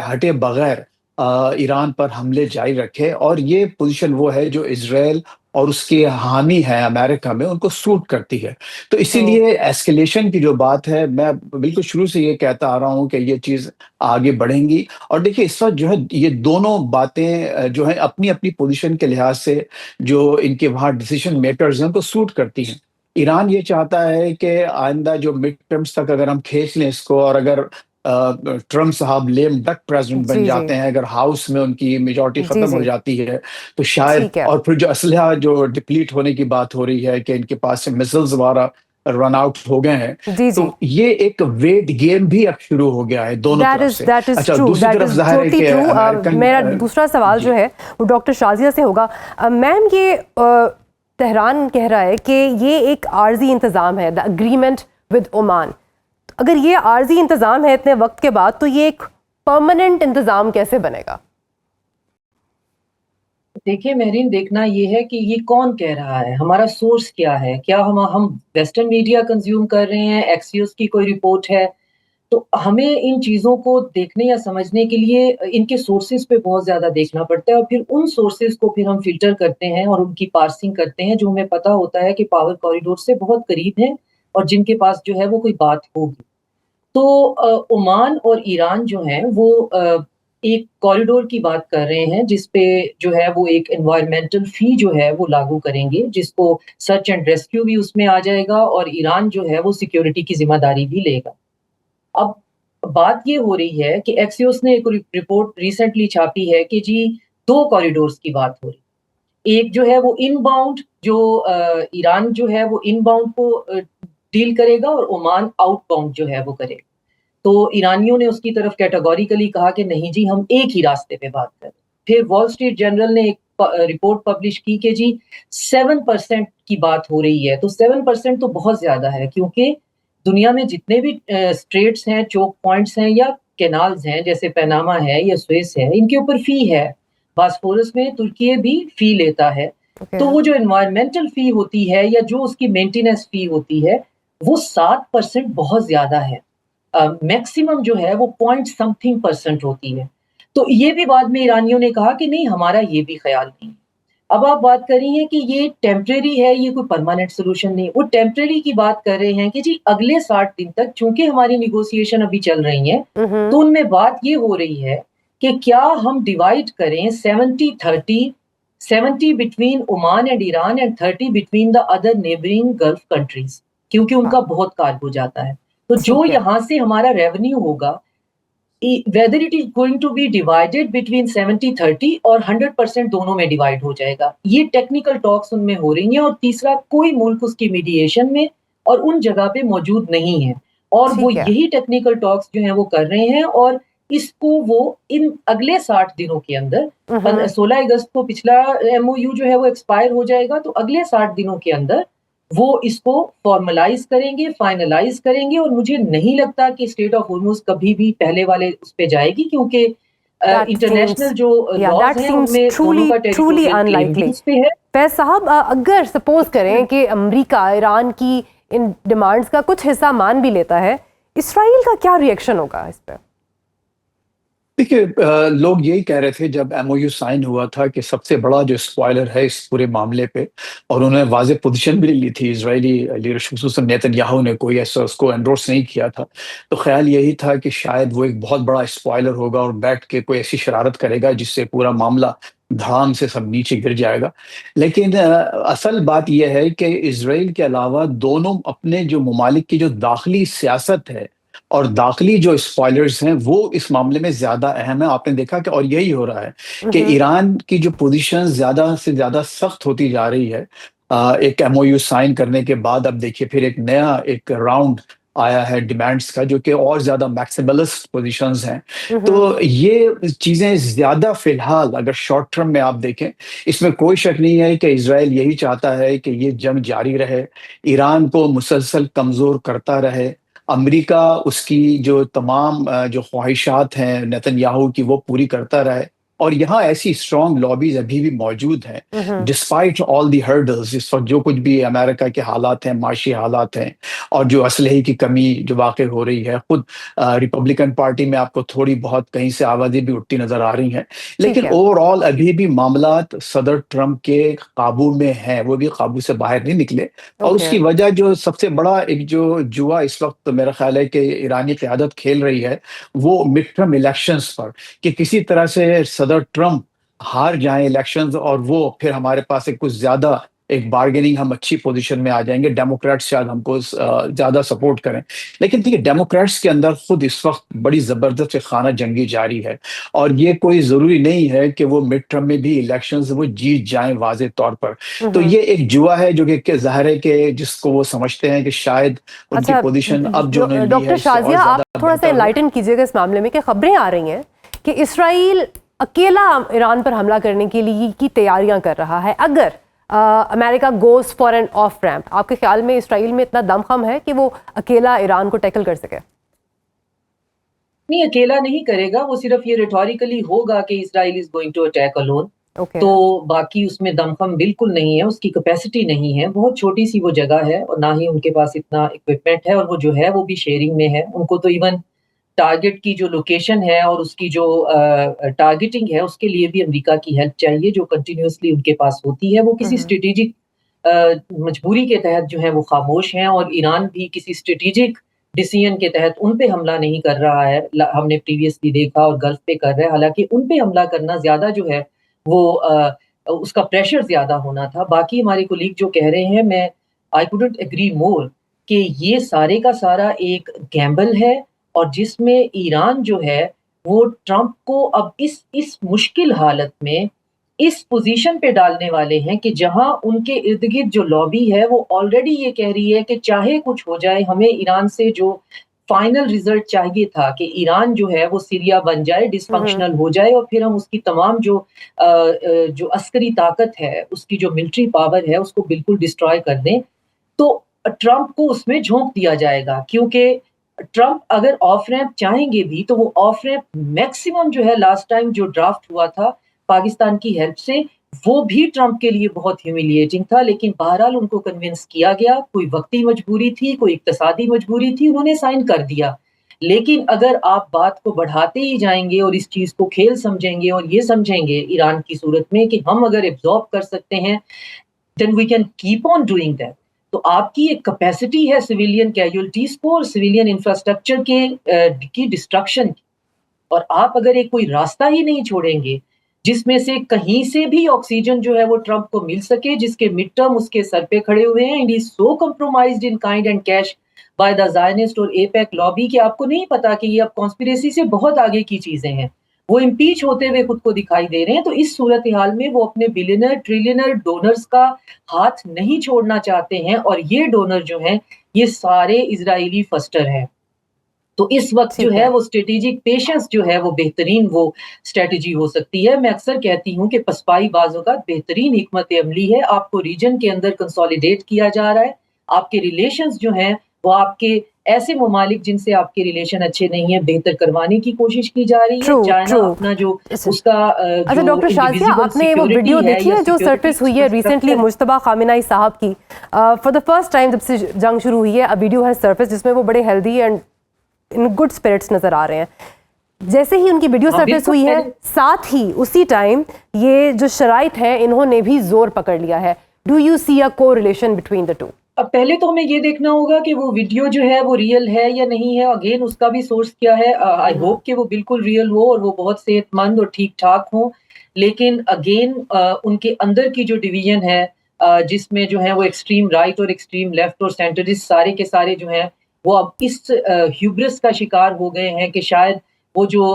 ہٹے بغیر ایران پر حملے جاری رکھے, اور یہ پوزیشن وہ ہے جو اسرائیل اور اس کے حامی ہیں امریکہ میں ان کو سوٹ کرتی ہے. تو اسی لیے ایسکیلیشن کی جو بات ہے, میں بالکل شروع سے یہ کہتا آ رہا ہوں کہ یہ چیز آگے بڑھیں گی. اور دیکھیے اس وقت جو ہے یہ دونوں باتیں جو ہیں اپنی اپنی پوزیشن کے لحاظ سے جو ان کے وہاں ڈیسیژن میکرز ہیں ان کو سوٹ کرتی ہیں. ایران یہ چاہتا ہے کہ آئندہ جو مڈ ٹرمز تک اگر ہم کھینچ لیں اس کو, اور اگر ٹرمپ صاحب لیم ڈک پریزیڈنٹ بن جاتے ہیں, اگر ہاؤس میں ان کی میجورٹی ختم ہو جاتی ہے تو شاید, اور پھر جو اسلحہ جو ڈپلیٹ ہونے کی بات ہو رہی ہے کہ ان کے پاس سے میسلز وغیرہ رن آؤٹ ہو گئے ہیں, تو یہ ایک ویٹ گیم بھی اب شروع ہو گیا ہے دونوں طرف سے. اچھا دوسری طرف ظاہر ہے کہ میرا دوسرا سوال جو ہے وہ ڈاکٹر شازیہ سے ہوگا. میم یہ تہران کہہ رہا ہے کہ یہ ایک عارضی انتظام ہے, دا اگریمنٹ ود عمان. اگر یہ عارضی انتظام ہے اتنے وقت کے بعد تو یہ ایک پرماننٹ انتظام کیسے بنے گا؟ دیکھیے مہرین, دیکھنا یہ ہے کہ یہ کون کہہ رہا ہے, ہمارا سورس کیا ہے, کیا ہم ویسٹرن میڈیا کنزیوم کر رہے ہیں, ایکسیوس کی کوئی رپورٹ ہے. تو ہمیں ان چیزوں کو دیکھنے یا سمجھنے کے لیے ان کے سورسز پہ بہت زیادہ دیکھنا پڑتا ہے, اور پھر ان سورسز کو پھر ہم فلٹر کرتے ہیں اور ان کی پارسنگ کرتے ہیں جو ہمیں پتہ ہوتا ہے کہ پاور کوریڈور سے بہت قریب ہیں اور جن کے پاس جو ہے وہ کوئی بات ہوگی. تو عمان اور ایران جو ہیں وہ ایک کوریڈور کی بات کر رہے ہیں جس پہ جو ہے وہ ایک انوائرمنٹل فی جو ہے وہ لاگو کریں گے, جس کو سرچ اینڈ ریسکیو بھی اس میں آ جائے گا, اور ایران جو ہے وہ سیکیورٹی کی ذمہ داری بھی لے گا. اب بات یہ ہو رہی ہے کہ ایکسیوس نے ایک رپورٹ ریسنٹلی چھاپی ہے کہ جی 2 کوریڈورز کی بات ہو رہی. ایک جو ہے وہ ان باؤنڈ, جو ایران جو ہے وہ ان باؤنڈ کو ڈیل کرے گا اور عمان آؤٹ باؤنڈ جو ہے وہ کرے گا. تو ایرانیوں نے اس کی طرف کیٹیگوریکلی کہا کہ نہیں جی ہم ایک ہی راستے پہ بات کریں. پھر وال اسٹریٹ جرنل نے ایک رپورٹ پبلش کی کہ جی 7% کی بات ہو رہی ہے. تو 7% تو بہت زیادہ ہے, کیونکہ دنیا میں جتنے بھی اسٹریٹس ہیں, چوک پوائنٹس ہیں یا کینالز ہیں, جیسے پیناما ہے یا سویس ہے, ان کے اوپر فی ہے. باسفورس میں ترکی بھی فی لیتا ہے. تو وہ جو انوائرمنٹل فی ہوتی ہے یا جو اس کی مینٹیننس فی ہوتی ہے وہ 7% بہت زیادہ ہے. میکسیمم جو ہے وہ 0.something% ہوتی ہے. تو یہ بھی بعد میں ایرانیوں نے کہا کہ نہیں ہمارا یہ بھی خیال نہیں. اب آپ بات کر رہی ہیں کہ یہ ٹیمپریری ہے, یہ کوئی پرماننٹ سولوشن نہیں. وہ ٹیمپریری کی بات کر رہے ہیں کہ جی اگلے 60 دن تک, چونکہ ہماری نیگوسیشن ابھی چل رہی ہیں, تو ان میں بات یہ ہو رہی ہے کہ کیا ہم ڈیوائڈ کریں 70-30, 70 between Oman and Iran and 30 between the other neighbouring golf countries, کیونکہ ان کا بہت کارگو جاتا ہے. تو جو یہاں سے ہمارا ریونیو ہوگا, whether it is going to be divided between 70-30 اور 100% دونوں میں ڈیوائڈ ہو جائے گا. یہ ٹیکنیکل ٹاکس ان میں ہو رہی ہیں. اور تیسرا, کوئی ملک اس کی میڈیشن میں اور ان جگہ پہ موجود نہیں ہے, اور وہ یہی ٹیکنیکل ٹاکس جو ہیں وہ کر رہے ہیں, اور اس کو وہ ان اگلے 60 دنوں کے اندر, 16 اگست کو پچھلا MOU جو ہے وہ ایکسپائر ہو جائے گا, تو اگلے 60 دنوں کے اندر وہ اس کو فارملائز کریں گے, فائنلائز کریں گے. اور مجھے نہیں لگتا کہ اسٹیٹ آف ہورموز کبھی بھی پہلے والے اس پہ جائے گی, کیونکہ انٹرنیشنل جو لاز ہیں ان میں دونوں کا ٹیریٹوریل اس پہ ہے. فیض صاحب, اگر سپوز کریں کہ امریکہ ایران کی ان ڈیمانڈز کا کچھ حصہ مان بھی لیتا ہے, اسرائیل کا کیا ری ایکشن ہوگا اس پہ؟ دیکھیے, لوگ یہی کہہ رہے تھے جب MOU سائن ہوا تھا کہ سب سے بڑا جو اسپوائلر ہے اس پورے معاملے پہ, اور انہوں نے واضح پوزیشن بھی لی تھی, اسرائیلی لیڈرشپ خصوصاً نیتن یاہو نے کوئی ایسا اس کو انڈورس نہیں کیا تھا, تو خیال یہی تھا کہ شاید وہ ایک بہت بڑا اسپوائلر ہوگا اور بیٹھ کے کوئی ایسی شرارت کرے گا جس سے پورا معاملہ دھڑام سے سب نیچے گر جائے گا. لیکن اصل بات یہ ہے کہ اسرائیل کے علاوہ دونوں اپنے جو ممالک کی جو داخلی سیاست ہے اور داخلی جو اسپوائلرز ہیں وہ اس معاملے میں زیادہ اہم ہے. آپ نے دیکھا کہ اور یہی ہو رہا ہے کہ ایران کی جو پوزیشن زیادہ سے زیادہ سخت ہوتی جا رہی ہے ایک MOU سائن کرنے کے بعد. اب دیکھیے پھر ایک نیا ایک راؤنڈ آیا ہے ڈیمانڈز کا, جو کہ اور زیادہ میکسیملسٹ پوزیشنز ہیں. تو یہ چیزیں زیادہ فی الحال اگر شارٹ ٹرم میں آپ دیکھیں, اس میں کوئی شک نہیں ہے کہ اسرائیل یہی چاہتا ہے کہ یہ جنگ جاری رہے, ایران کو مسلسل کمزور کرتا رہے, امریکہ اس کی جو تمام جو خواہشات ہیں نیتن یاہو کی وہ پوری کرتا رہے. اور یہاں ایسی اسٹرانگ لابیز ابھی بھی موجود ہیں ڈسپائٹ آل دی ہرڈلز. اس وقت جو کچھ بھی امریکہ کے حالات ہیں, معاشی حالات ہیں, اور جو اسلحے کی کمی جو واقع ہو رہی ہے, خود ریپبلکن پارٹی میں آپ کو تھوڑی بہت کہیں سے آوازیں بھی اٹھتی نظر آ رہی ہیں, لیکن اوور آل ابھی بھی معاملات صدر ٹرمپ کے قابو میں ہیں, وہ بھی قابو سے باہر نہیں نکلے. اور اس کی وجہ جو سب سے بڑا ایک جو جوا اس وقت میرا خیال ہے کہ ایرانی قیادت کھیل رہی ہے وہ مڈ ٹرم الیکشنز پر, کہ کسی طرح سے صدر ٹرمپ ہار جائیں الیکشنز اور وہ پھر ہمارے پاس ایک کچھ زیادہ ایک بارگیننگ, ہم اچھی پوزیشن میں آ جائیں گے, ڈیموکریٹس شاید ہم کو زیادہ سپورٹ کریں. لیکن دیکھیے ڈیموکریٹس کے اندر خود اس وقت بڑی زبردست خانہ جنگی جاری ہے, اور یہ کوئی ضروری نہیں ہے کہ وہ مڈ ٹرم میں بھی الیکشنز وہ جیت جائیں واضح طور پر. تو یہ ایک جوا ہے جو کہ ظاہر ہے کہ جس کو وہ سمجھتے ہیں کہ شاید ان کی پوزیشن اب جو انہوں نے لی ہے. ڈاکٹر شازیہ, آپ تھوڑا سا انلائٹن کیجیے گا اس معاملے میں, کہ خبریں آ رہی ہیں کہ اسرائیل اکیلا ایران پر حملہ کرنے کے لیے کی تیاریاں کر رہا ہے اگر امریکہ goes for an off ramp. آپ کے خیال میں اسرائیل میں اتنا دم خم ہے کہ وہ اکیلا ایران کو ٹیکل کر سکے؟ نہیں, اکیلا نہیں کرے گا وہ, صرف یہ ریٹوریکلی ہوگا کہ اسرائیل is going to attack alone. تو باقی اس میں دم خم بالکل نہیں ہے, اس کی کیپیسٹی نہیں ہے, بہت چھوٹی سی وہ جگہ ہے, اور نہ ہی ان کے پاس اتنا اکوپمنٹ ہے, اور وہ جو ہے وہ بھی شیئرنگ میں ہے. ان کو تو ایون ٹارگٹ کی جو لوکیشن ہے اور اس کی جو ٹارگٹنگ ہے اس کے لیے بھی امریکہ کی ہیلپ چاہیے, جو کنٹینیوسلی ان کے پاس ہوتی ہے. وہ کسی اسٹریٹجک مجبوری کے تحت جو ہے وہ خاموش ہیں, اور ایران بھی کسی اسٹریٹجک ڈیسیژن کے تحت ان پہ حملہ نہیں کر رہا ہے. ہم نے پریویسلی دیکھا, اور گلف پہ کر رہا ہے, حالانکہ ان پہ حملہ کرنا زیادہ جو ہے وہ اس کا پریشر زیادہ ہونا تھا. باقی ہمارے کولیگ جو کہہ رہے ہیں, میں آئی کوڈنٹ ایگری مور کہ یہ سارے کا سارا ایک گیمبل ہے, اور جس میں ایران جو ہے وہ ٹرمپ کو اب اس مشکل حالت میں اس پوزیشن پہ ڈالنے والے ہیں کہ جہاں ان کے ارد گرد جو لابی ہے وہ آلریڈی یہ کہہ رہی ہے کہ چاہے کچھ ہو جائے, ہمیں ایران سے جو فائنل ریزلٹ چاہیے تھا کہ ایران جو ہے وہ سیریا بن جائے, ڈس فنکشنل ہو جائے, اور پھر ہم اس کی تمام جو عسکری طاقت ہے, اس کی جو ملٹری پاور ہے, اس کو بالکل ڈسٹرائے کر دیں. تو ٹرمپ کو اس میں جھونک دیا جائے گا, کیونکہ ٹرمپ اگر آف ریمپ چاہیں گے بھی تو وہ آف ریمپ میکسیمم جو ہے لاسٹ ٹائم جو ڈرافٹ ہوا تھا پاکستان کی ہیلپ سے, وہ بھی ٹرمپ کے لیے بہت ہیوملیٹنگ تھا. لیکن بہرحال ان کو کنونس کیا گیا, کوئی وقتی مجبوری تھی, کوئی اقتصادی مجبوری تھی, انہوں نے سائن کر دیا. لیکن اگر آپ بات کو بڑھاتے ہی جائیں گے اور اس چیز کو کھیل سمجھیں گے اور یہ سمجھیں گے ایران کی صورت میں کہ ہم اگر ایبزارب کر سکتے ہیں then we can keep on doing that. تو آپ کی ایک کیپیسٹی ہے سویلین کیجولٹیز کو اور سویلین انفراسٹرکچر کی ڈسٹرکشن کی، اور آپ اگر ایک کوئی راستہ ہی نہیں چھوڑیں گے جس میں سے کہیں سے بھی آکسیجن جو ہے وہ ٹرمپ کو مل سکے، جس کے مڈ ٹرم اس کے سر پہ کھڑے ہوئے ہیں، and he so compromised in kind and cash by the زائنسٹ اور ایپیک لابی کہ آپ کو نہیں پتا کہ یہ اب کانسپریسی سے بہت آگے کی چیزیں ہیں، وہ امپیچ ہوتے ہوئے خود کو دکھائی دے رہے ہیں. تو اس صورتحال میں وہ اپنے بلینر ٹریلینر ڈونرز کا ہاتھ نہیں چھوڑنا چاہتے ہیں، اور یہ ڈونر جو ہیں یہ سارے اسرائیلی فسٹر ہیں. تو اس وقت جو ہے وہ اسٹریٹجک پیشنس جو ہے وہ بہترین وہ اسٹریٹجی ہو سکتی ہے. میں اکثر کہتی ہوں کہ پسپائی بعض اوقات بہترین حکمت عملی ہے. آپ کو ریجن کے اندر کنسولیڈیٹ کیا جا رہا ہے، آپ کے ریلیشنز جو ہیں وہ آپ کے ایسے ممالک جن سے آپ کے ریلیشن اچھے نہیں ہیں بہتر کروانے کی کوشش کی جا رہی ہے. چائنا اپنا جو اس کا اچھا ڈاکٹر شازیہ، آپ نے وہ ویڈیو دیکھی ہے جو سرفیس ہوئی ہے ریسنٹلی مجتبیٰ خامنہ ای صاحب کی؟ فار دا فرسٹ ٹائم جب سے جنگ شروع ہوئی ہے ویڈیو ہے سرفیس جس میں وہ بڑے healthy and in good spirits نظر آ رہے ہیں. جیسے ہی ان کی ویڈیو سرفیس ہوئی ہے ساتھ ہی اسی ٹائم یہ جو شرائط ہیں انہوں نے بھی زور پکڑ لیا ہے. ڈو یو سی اے کو ریلیشن بٹوین دا ٹو؟ اب پہلے تو ہمیں یہ دیکھنا ہوگا کہ وہ ویڈیو جو ہے وہ ریئل ہے یا نہیں ہے. اگین اس کا بھی سورس کیا ہے. آئی ہوپ کہ وہ بالکل ریئل ہو اور وہ بہت صحت مند اور ٹھیک ٹھاک ہوں. لیکن اگین ان کے اندر کی جو ڈویژن ہے جس میں جو ہے وہ ایکسٹریم رائٹ اور ایکسٹریم لیفٹ اور سینٹرسٹ سارے کے سارے جو ہیں وہ اب اس ہیوبرس کا شکار ہو گئے ہیں کہ شاید وہ جو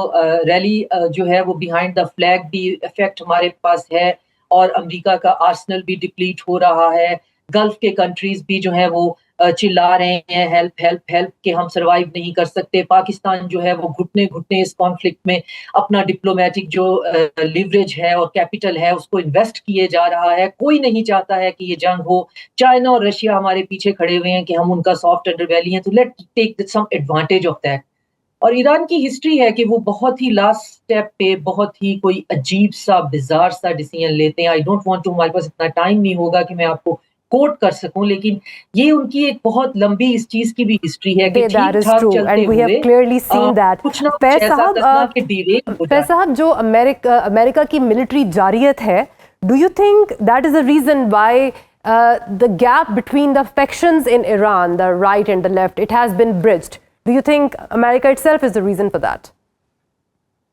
ریلی جو ہے وہ بیہائنڈ دا فلیگ بھی افیکٹ ہمارے پاس ہے، اور امریکا کا آرسنل بھی ڈپلیٹ ہو رہا ہے. گلف کے کنٹریز بھی جو ہیں وہ چلا رہے ہیں ہیلپ ہیلپ ہیلپ کہ ہم سروائیو نہیں کر سکتے. پاکستان جو ہے وہ گھٹنے گھٹنے اس کانفلکٹ میں اپنا ڈپلومیٹک جو لیوریج ہے اور کیپٹل ہے اس کو انویسٹ کیے جا رہا ہے. کوئی نہیں چاہتا ہے کہ یہ جنگ ہو. چائنا اور رشیا ہمارے پیچھے کھڑے ہوئے ہیں کہ ہم ان کا سافٹ انڈر ویلی ہیں، تو let take some advantage of that. اور ایران کی ہسٹری ہے کہ وہ بہت ہی لاسٹ سٹیپ پہ بہت ہی کوئی عجیب سا بزار سا ڈیسیژن لیتے ہیں. آئی ڈونٹ وانٹ ٹو، ہمارے پاس اتنا ٹائم نہیں ہوگا کہ میں آپ کو کوٹ کر سکوں، لیکن یہ ان کی ایک بہت لمبی اس چیز کی بھی ہسٹری ہے کہ ٹھیک ٹھاک چلتے ہوئے کچھ نہ کچھ ایسا کرنا کہ ڈیریل ہو جائے. صاحب جو امریکہ کی ملٹری جارحیت ہے، do you think that is a reason why the gap between the factions in Iran, the right and the left, it has been bridged? Do you think America itself is the reason for that?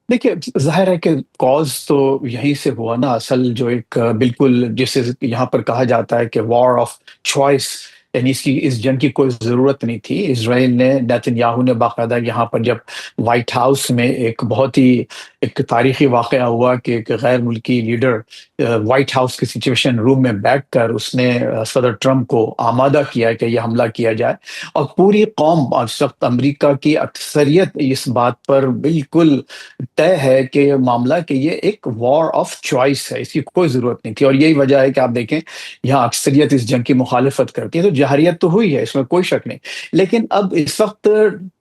دیکھیے ظاہر ہے کہ cause تو یہیں سے ہوا نا. اصل جو ایک بالکل جسے یہاں پر کہا جاتا ہے کہ وار آف چوائس، یعنی اس جنگ کی کوئی ضرورت نہیں تھی. اسرائیل نے، نیتن یاہو نے باقاعدہ یہاں پر جب وائٹ ہاؤس میں ایک بہت ہی ایک تاریخی واقعہ ہوا کہ ایک غیر ملکی لیڈر وائٹ ہاؤس کے سچویشن روم میں بیٹھ کر اس نے صدر ٹرمپ کو آمادہ کیا کہ یہ حملہ کیا جائے، اور پوری قوم اس وقت امریکہ کی اکثریت اس بات پر بالکل طے ہے کہ یہ معاملہ کہ یہ ایک وار آف چوائس ہے، اس کی کوئی ضرورت نہیں تھی. اور یہی وجہ ہے کہ آپ دیکھیں یہاں اکثریت اس جنگ کی مخالفت کرتی ہے. تو جہریت تو ہوئی ہے، اس میں کوئی شک نہیں. لیکن اب اس وقت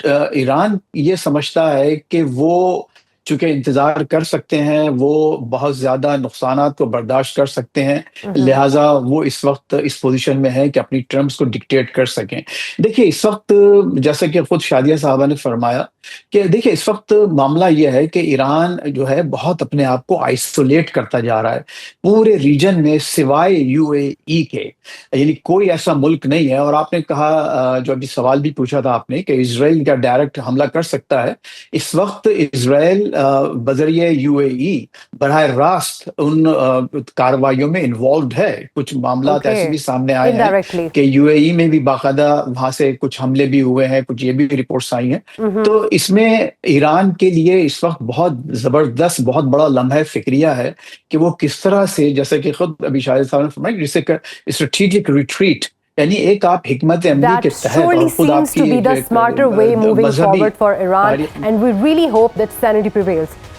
ایران یہ سمجھتا ہے کہ وہ چونکہ انتظار کر سکتے ہیں، وہ بہت زیادہ نقصانات کو برداشت کر سکتے ہیں، لہٰذا وہ اس وقت اس پوزیشن میں ہے کہ اپنی ٹرمز کو ڈکٹیٹ کر سکیں. دیکھیے اس وقت جیسا کہ خود شادیہ صاحبہ نے فرمایا کہ دیکھیے اس وقت معاملہ یہ ہے کہ ایران جو ہے بہت اپنے آپ کو آئسولیٹ کرتا جا رہا ہے پورے ریجن میں سوائے یو اے ای کے، یعنی کوئی ایسا ملک نہیں ہے. اور آپ نے کہا جو ابھی سوال بھی پوچھا تھا آپ نے کہ اسرائیل کا ڈائریکٹ حملہ کر سکتا ہے. اس وقت اسرائیل بذریعہ یو اے ای براہ راست ان کارروائیوں میں انوالوڈ ہے. کچھ معاملات ایسے بھی سامنے آئے ہیں کہ یو اے ای میں بھی باقاعدہ وہاں سے کچھ حملے بھی ہوئے ہیں، کچھ یہ بھی رپورٹس آئی ہیں. تو اس میں ایران کے لیے اس وقت بہت زبردست بہت بڑا لمحہ فکریہ ہے کہ وہ کس طرح سے، جیسے کہ خود ابھی شاہد صاحب نے فرمایا، جسے اسٹریٹجک ریٹریٹ، یعنی ایک آپ حکمت عملی کے تحت اور خود آپ کی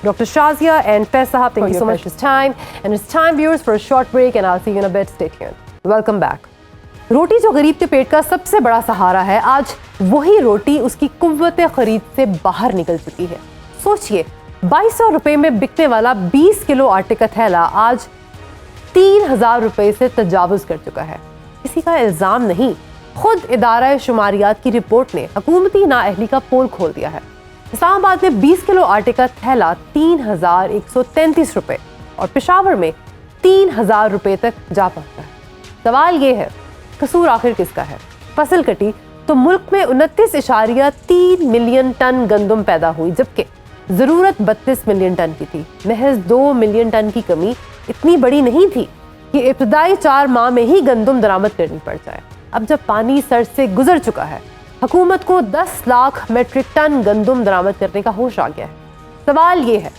Dr. Shazia and Faiz Sahab, thank you so much for your time. And it's time, viewers, for a short break, and I'll see you in a bit. Stay tuned. Welcome back. روٹی جو غریب کے پیٹ کا سب سے بڑا سہارا ہے، آج وہی روٹی اس کی قوت خرید سے باہر نکل چکی ہے. سوچئے 2200 روپے میں بکنے والا 20 کلو آٹے کا تھیلا آج 3000 روپے سے تجاوز کر چکا ہے. کسی کا الزام نہیں، خود ادارہ شماریات کی رپورٹ نے حکومتی نااہلی کا پول کھول دیا ہے۔ اسلام آباد میں 20 کلو آٹے کا تھیلا 3,133 روپے اور پشاور میں 3,000 روپے تک جا پہنچا ہے۔ سوال یہ ہے، قصور آخر کس کا ہے؟ فصل کٹی تو ملک میں 29.3 ملین ٹن گندم پیدا ہوئی، جبکہ ضرورت 32 ملین ٹن کی تھی۔ محض 2 ملین ٹن کی کمی اتنی بڑی نہیں تھی کہ ابتدائی 4 ماہ میں ہی گندم درآمد کرنی پڑ جائے۔ اب جب پانی سر سے گزر چکا ہے، حکومت کو 10 لاکھ میٹرک ٹن گندم درآمد کرنے کا ہوش آ گیا ہے۔ سوال یہ ہے،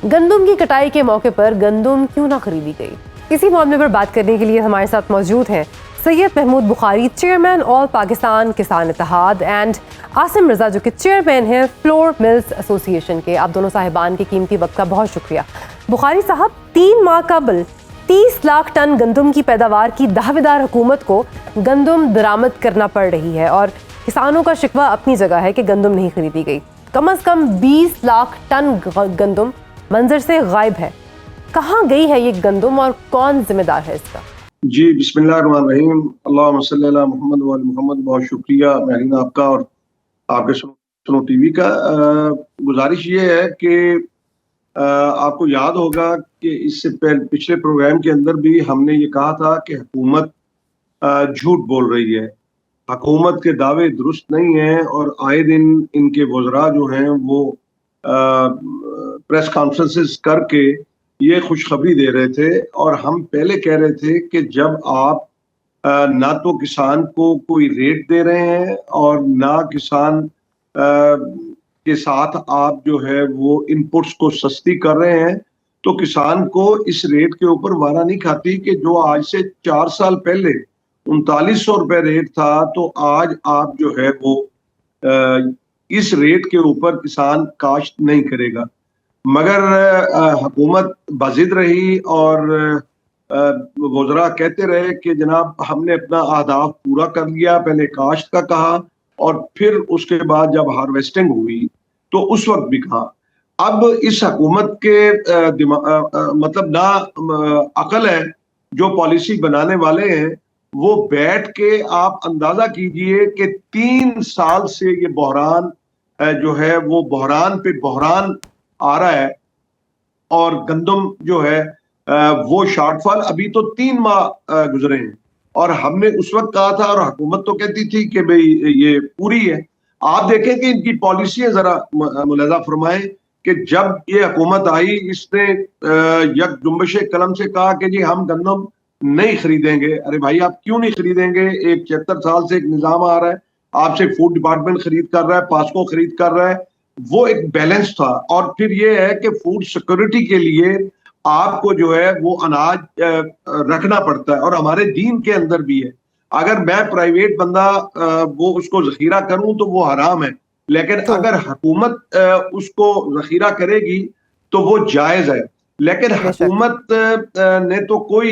گندم کی کٹائی کے موقع پر گندم کیوں نہ خریدی گئی؟ اسی معاملے پر بات کرنے کے لیے ہمارے ساتھ موجود ہیں سید محمود بخاری، چیئرمین آل پاکستان کسان اتحاد، اینڈ عاصم رضا جو کہ چیئرمین ہیں فلور ملز ایسوسی ایشن کے۔ آپ دونوں صاحبان کے قیمتی وقت کا بہت شکریہ۔ بخاری صاحب، 3 ماہ قبل 30 لاکھ ٹن گندم کی پیداوار کی دعوے دار حکومت کو گندم درآمد کرنا پڑ رہی ہے، اور کسانوں کا شکوہ اپنی جگہ ہے کہ گندم نہیں خریدی گئی۔ کم از کم 20 لاکھ ٹن گندم منظر سے غائب ہے۔ کہاں گئی ہے یہ گندم اور کون ذمہ دار ہے اس کا؟ جی بسم اللہ الرحمن الرحیم، اللہم صلی علی محمد وعلی محمد۔ بہت شکریہ مہرین آپ کا اور آپ کے سنو ٹی وی کا۔ گزارش یہ ہے کہ آپ کو یاد ہوگا کہ اس سے پچھلے پروگرام کے اندر بھی ہم نے یہ کہا تھا کہ حکومت جھوٹ بول رہی ہے، حکومت کے دعوے درست نہیں ہیں، اور آئے دن ان کے وزراء جو ہیں وہ پریس کانفرنسز کر کے یہ خوشخبری دے رہے تھے۔ اور ہم پہلے کہہ رہے تھے کہ جب آپ نہ تو کسان کو کوئی ریٹ دے رہے ہیں اور نہ کسان کے ساتھ آپ جو ہے وہ انپٹس کو سستی کر رہے ہیں، تو کسان کو اس ریٹ کے اوپر وارہ نہیں کھاتی کہ جو آج سے 4 سال پہلے 3900 روپے ریٹ تھا، تو آج آپ جو ہے وہ اس ریٹ کے اوپر کسان کاشت نہیں کرے گا۔ مگر حکومت بضد رہی اور وزراء کہتے رہے کہ جناب ہم نے اپنا اہداف پورا کر لیا۔ پہلے کاشت کا کہا اور پھر اس کے بعد جب ہارویسٹنگ ہوئی تو اس وقت بھی کہا۔ اب اس حکومت کے مطلب نہ عقل ہے، جو پالیسی بنانے والے ہیں وہ بیٹھ کے آپ اندازہ کیجئے کہ 3 سال سے یہ بحران جو ہے وہ بحران پہ بحران آ رہا ہے، اور گندم جو ہے وہ شارٹ فال ابھی تو 3 ماہ گزرے ہیں، اور ہم نے اس وقت کہا تھا اور حکومت تو کہتی تھی کہ بھئی یہ پوری ہے۔ آپ دیکھیں کہ ان کی پالیسیاں ذرا ملاحظہ فرمائیں کہ جب یہ حکومت آئی اس نے یک جنبش قلم سے کہا کہ جی ہم گندم نہیں خریدیں گے۔ ارے بھائی آپ کیوں نہیں خریدیں گے؟ ایک 76 سال سے ایک نظام آ رہا ہے، آپ سے فوڈ ڈپارٹمنٹ خرید کر رہا ہے، پاسکو خرید کر رہا ہے، وہ ایک بیلنس تھا۔ اور پھر یہ ہے کہ فوڈ سیکورٹی کے لیے آپ کو جو ہے وہ اناج رکھنا پڑتا ہے، اور ہمارے دین کے اندر بھی ہے۔ اگر میں پرائیویٹ بندہ وہ اس کو ذخیرہ کروں تو وہ حرام ہے، لیکن اگر حکومت اس کو ذخیرہ کرے گی تو وہ جائز ہے۔ لیکن حکومت نے تو کوئی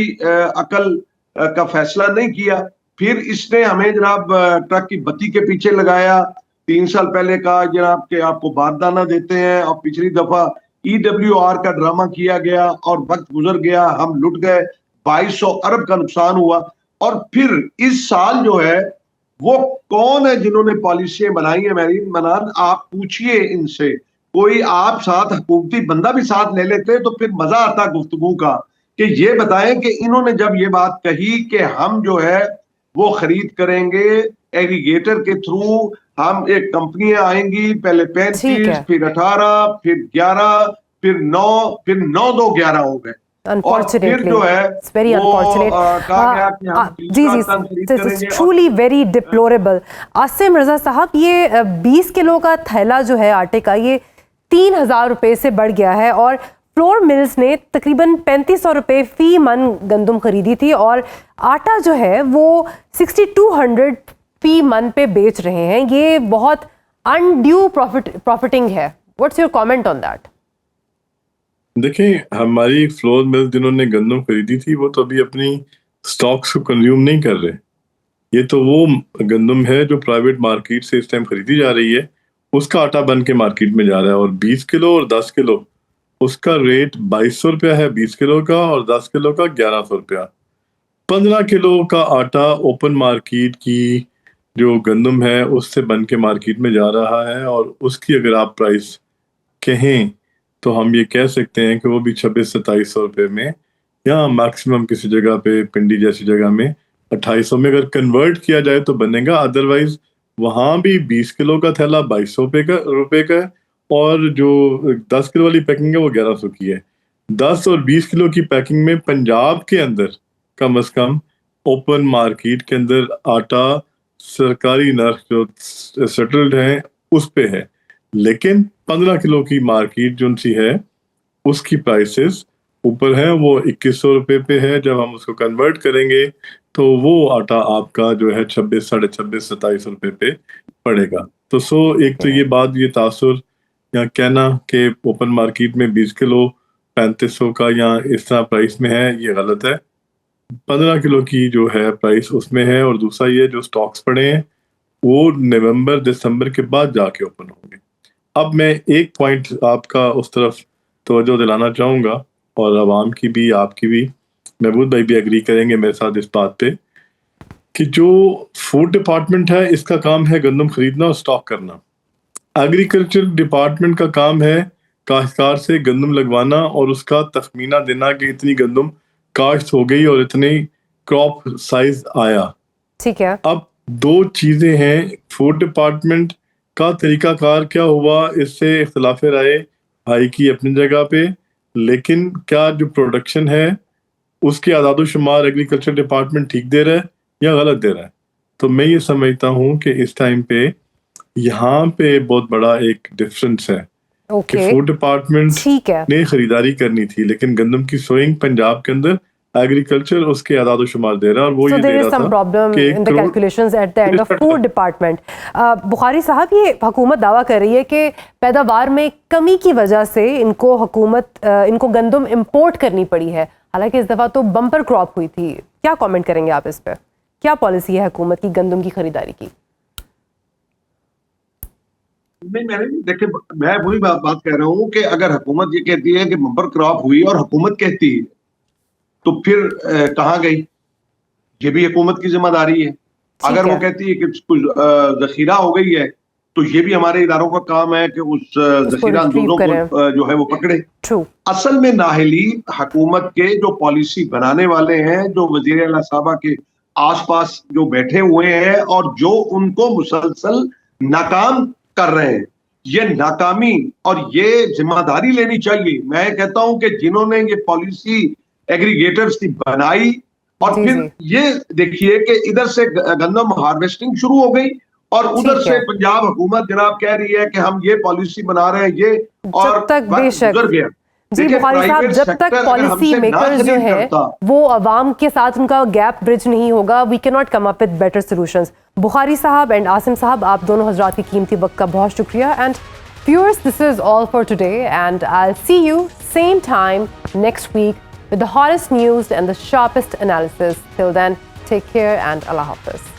عقل کا فیصلہ نہیں کیا۔ پھر اس نے ہمیں جناب ٹرک کی بتی کے پیچھے لگایا۔ 3 سال پہلے کہا جناب کہ آپ کو باردانہ دیتے ہیں، اور پچھلی دفعہ EWR کا ڈرامہ کیا گیا اور وقت گزر گیا، ہم لٹ گئے، 2200 ارب کا نقصان ہوا۔ اور پھر اس سال جو ہے وہ کون ہے جنہوں نے پالیسیاں بنائی ہیں؟ مہرین منان آپ پوچھئے ان سے، کوئی آپ ساتھ حکومتی بندہ بھی ساتھ لے لیتے تو پھر مزہ آتا گفتگو کا، کہ یہ بتائیں کہ انہوں نے جب یہ بات کہی کہ ہم جو ہے وہ خرید کریں گے ایگریگیٹر کے تھرو، ہم ایک کمپنیاں آئیں گی، پہلے 35 پھر 18 پھر 11 پھر 9 پھر 9 2 11 ہو گئے، اور پھر جو ہے ٹرولی ویری ڈپلوریبل۔ عاصم رضا صاحب، یہ 20 کلو کا تھیلا جو ہے آٹے کا یہ 3000 روپے سے بڑھ گیا ہے، اور فلور ملز نے تقریباً 3500 روپے فی من گندم خریدی تھی، اور آٹا جو ہے وہ 6200 فی من پہ بیچ رہے ہیں۔ یہ بہت انڈیو پروفٹنگ ہے۔ What's your comment on that? دیکھیں، ہماری فلور مل جنہوں نے گندم خریدی تھی وہ تو ابھی اپنی سٹاکس کو کنزیوم نہیں کر رہے۔ یہ تو وہ گندم ہے جو پرائیویٹ مارکیٹ سے اس ٹائم خریدی جا رہی ہے، اس کا آٹا بن کے مارکیٹ میں جا رہا ہے، اور 20 کلو اور 10 کلو اس کا ریٹ 2200 روپیہ ہے 20 کلو کا، اور 10 کلو کا 1100 روپیہ۔ 15 کلو کا آٹا اوپن مارکیٹ کی جو گندم ہے اس سے بن کے مارکیٹ میں جا رہا ہے، اور اس کی اگر آپ پرائس کہیں تو ہم یہ کہہ سکتے ہیں کہ وہ بھی 2600-2700 روپے میں، یا میکسیمم کسی جگہ پہ پنڈی جیسی جگہ میں 2800 میں اگر کنورٹ کیا جائے تو بنے گا. ادروائز وہاں بھی 20 کلو کا تھیلا 2200 روپے کا ہے، اور جو 10 کلو والی پیکنگ ہے وہ 1100 کی ہے. 10 اور 20 کلو کی پیکنگ میں پنجاب کے اندر کم از کم اوپن مارکیٹ کے اندر آٹا سرکاری نرخ جو سیٹلڈ ہیں اس پہ ہے، لیکن 15 کلو کی مارکیٹ جو سی ہے اس کی پرائسز اوپر ہیں، وہ 2100 روپے پہ ہے. جب ہم اس کو کنورٹ کریں گے تو وہ آٹا آپ کا جو ہے 26-2700 روپے پہ پڑے گا. تو ایک تو یہ بات، یہ تاثر یا کہنا کہ اوپن مارکیٹ میں 20 کلو 3500 کا یا اس طرح پرائس میں ہے، یہ غلط ہے. 15 کلو کی جو ہے پرائس اس میں ہے. اور دوسرا یہ جو سٹاکس پڑے ہیں وہ نومبر دسمبر کے بعد جا کے اوپن ہوں گے. اب میں ایک پوائنٹ آپ کا اس طرف توجہ دلانا چاہوں گا، اور عوام کی بھی آپ کی بھی، محبوب بھائی بھی ایگری کریں گے میرے ساتھ اس بات پہ، کہ جو فوڈ ڈپارٹمنٹ ہے اس کا کام ہے گندم خریدنا اور سٹاک کرنا. ایگریکلچر ڈپارٹمنٹ کا کام ہے کاشتکار سے گندم لگوانا اور اس کا تخمینہ دینا کہ اتنی گندم کاشت ہو گئی اور اتنی کراپ سائز آیا. ٹھیک ہے. اب دو چیزیں ہیں، فوڈ ڈپارٹمنٹ کا طریقہ کار کیا ہوا اس سے اختلاف رائے بھائی کی اپنی جگہ پہ، لیکن کیا جو پروڈکشن ہے اس کے اعداد و شمار ایگریکلچر ڈپارٹمنٹ ٹھیک دے رہا ہے یا غلط دے رہا ہے؟ تو میں یہ سمجھتا ہوں کہ اس ٹائم پہ یہاں پہ بہت بڑا ایک ڈفرنس ہے کہ فوڈ ڈپارٹمنٹ نے خریداری کرنی تھی، لیکن گندم کی سوئنگ پنجاب کے اندر ایگریکلچر اس کے اعداد و شمار دے رہا ہے، اور وہ یہ دے رہا تھا. بخاری صاحب، یہ حکومت دعویٰ کر رہی ہے کہ پیداوار میں کمی کی وجہ سے ان کو گندم امپورٹ کرنی پڑی ہے، حالانکہ اس دفعہ تو بمپر کراپ ہوئی تھی. کیا کامنٹ کریں گے آپ اس پہ؟ کیا پالیسی ہے حکومت کی گندم کی خریداری کی؟ نہیں، دیکھیں میں وہی بات کہہ رہا ہوں کہ اگر حکومت یہ کہتی ہے کہ بمپر کراپ ہوئی اور حکومت کہتی ہے تو پھر کہاں گئی؟ یہ بھی حکومت کی ذمہ داری ہے. اگر وہ کہتی ہے کہ کچھ ذخیرہ ہو گئی ہے تو یہ بھی ہمارے اداروں کا کام ہے کہ اس ذخیرہ اندوزوں کو جو ہے وہ پکڑے. اصل میں نااہلی حکومت کے جو پالیسی بنانے والے ہیں، جو وزیر اعلیٰ صاحبہ کے آس پاس جو بیٹھے ہوئے ہیں اور جو ان کو مسلسل ناکام کر رہے ہیں، یہ ناکامی اور یہ ذمہ داری لینی چاہیے. میں کہتا ہوں کہ جنہوں نے یہ پالیسی ایگریگیٹرز کی بنائی، اور پھر یہ دیکھیے کہ ادھر سے گندم ہارویسٹنگ شروع ہو گئی اور ادھر سے پنجاب حکومت جناب کہہ رہی ہے کہ ہم یہ پالیسی بنا رہے ہیں، یہ اور گزر گیا. جی بخاری صاحب، جب تک پالیسی میکرز جو ہیں وہ عوام کے ساتھ ان کا گیپ برج نہیں ہوگا، we can not come up with better solutions. Bukhari صاحب اینڈ عاصم صاحب، آپ دونوں حضرات کی قیمتی وقت کا بہت شکریہ. And viewers, this is all for today, and I'll see you same time next week with the hottest news and the sharpest analysis. Till then, take care and Allah Hafiz.